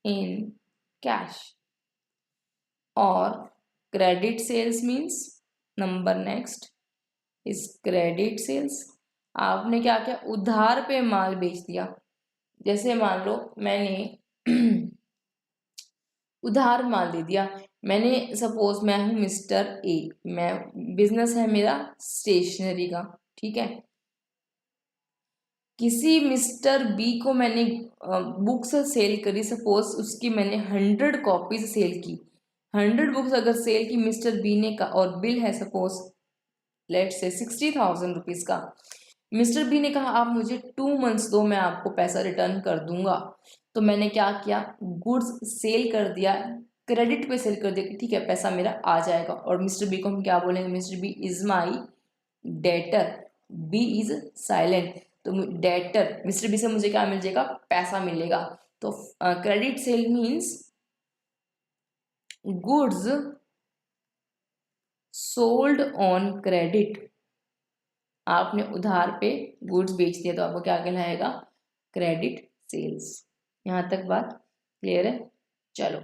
Speaker 1: in cash, और credit sales means, number next is credit sales, आपने क्या किया, उधार पे माल बेच दिया, जैसे मान लो मैंने उधार माल दे दिया, मैंने सपोज मैं हूं मिस्टर ए, मैं बिजनेस है मेरा स्टेशनरी का, ठीक है, किसी मिस्टर बी को मैंने बुक्स सेल करी, सपोज उसकी मैंने 100 कॉपीज सेल की, 100 बुक्स अगर सेल की मिस्टर बी ने का, और बिल है सपोज लेट्स से 60,000 रुपीज का, मिस्टर बी ने कहा आप मुझे 2 मंथ्स दो, मैं आपको पैसा रिटर्न कर दूंगा, तो मैंने क्या किया, गुड्स सेल कर दिया, क्रेडिट पे सेल कर दिया कि ठीक है पैसा मेरा आ जाएगा, और मिस्टर बी को हम क्या बोलेंगे, mister B is my debtor, B is silent, तो डेटर मिस्टर बी से मुझे क्या मिल जाएगा, पैसा मिलेगा, तो credit sale means goods sold on credit, आपने उधार पे गुड्स बेच दिया तो आपको क्या कहलाएगा, क्रेडिट सेल्स। यहां तक बात क्लियर है, चलो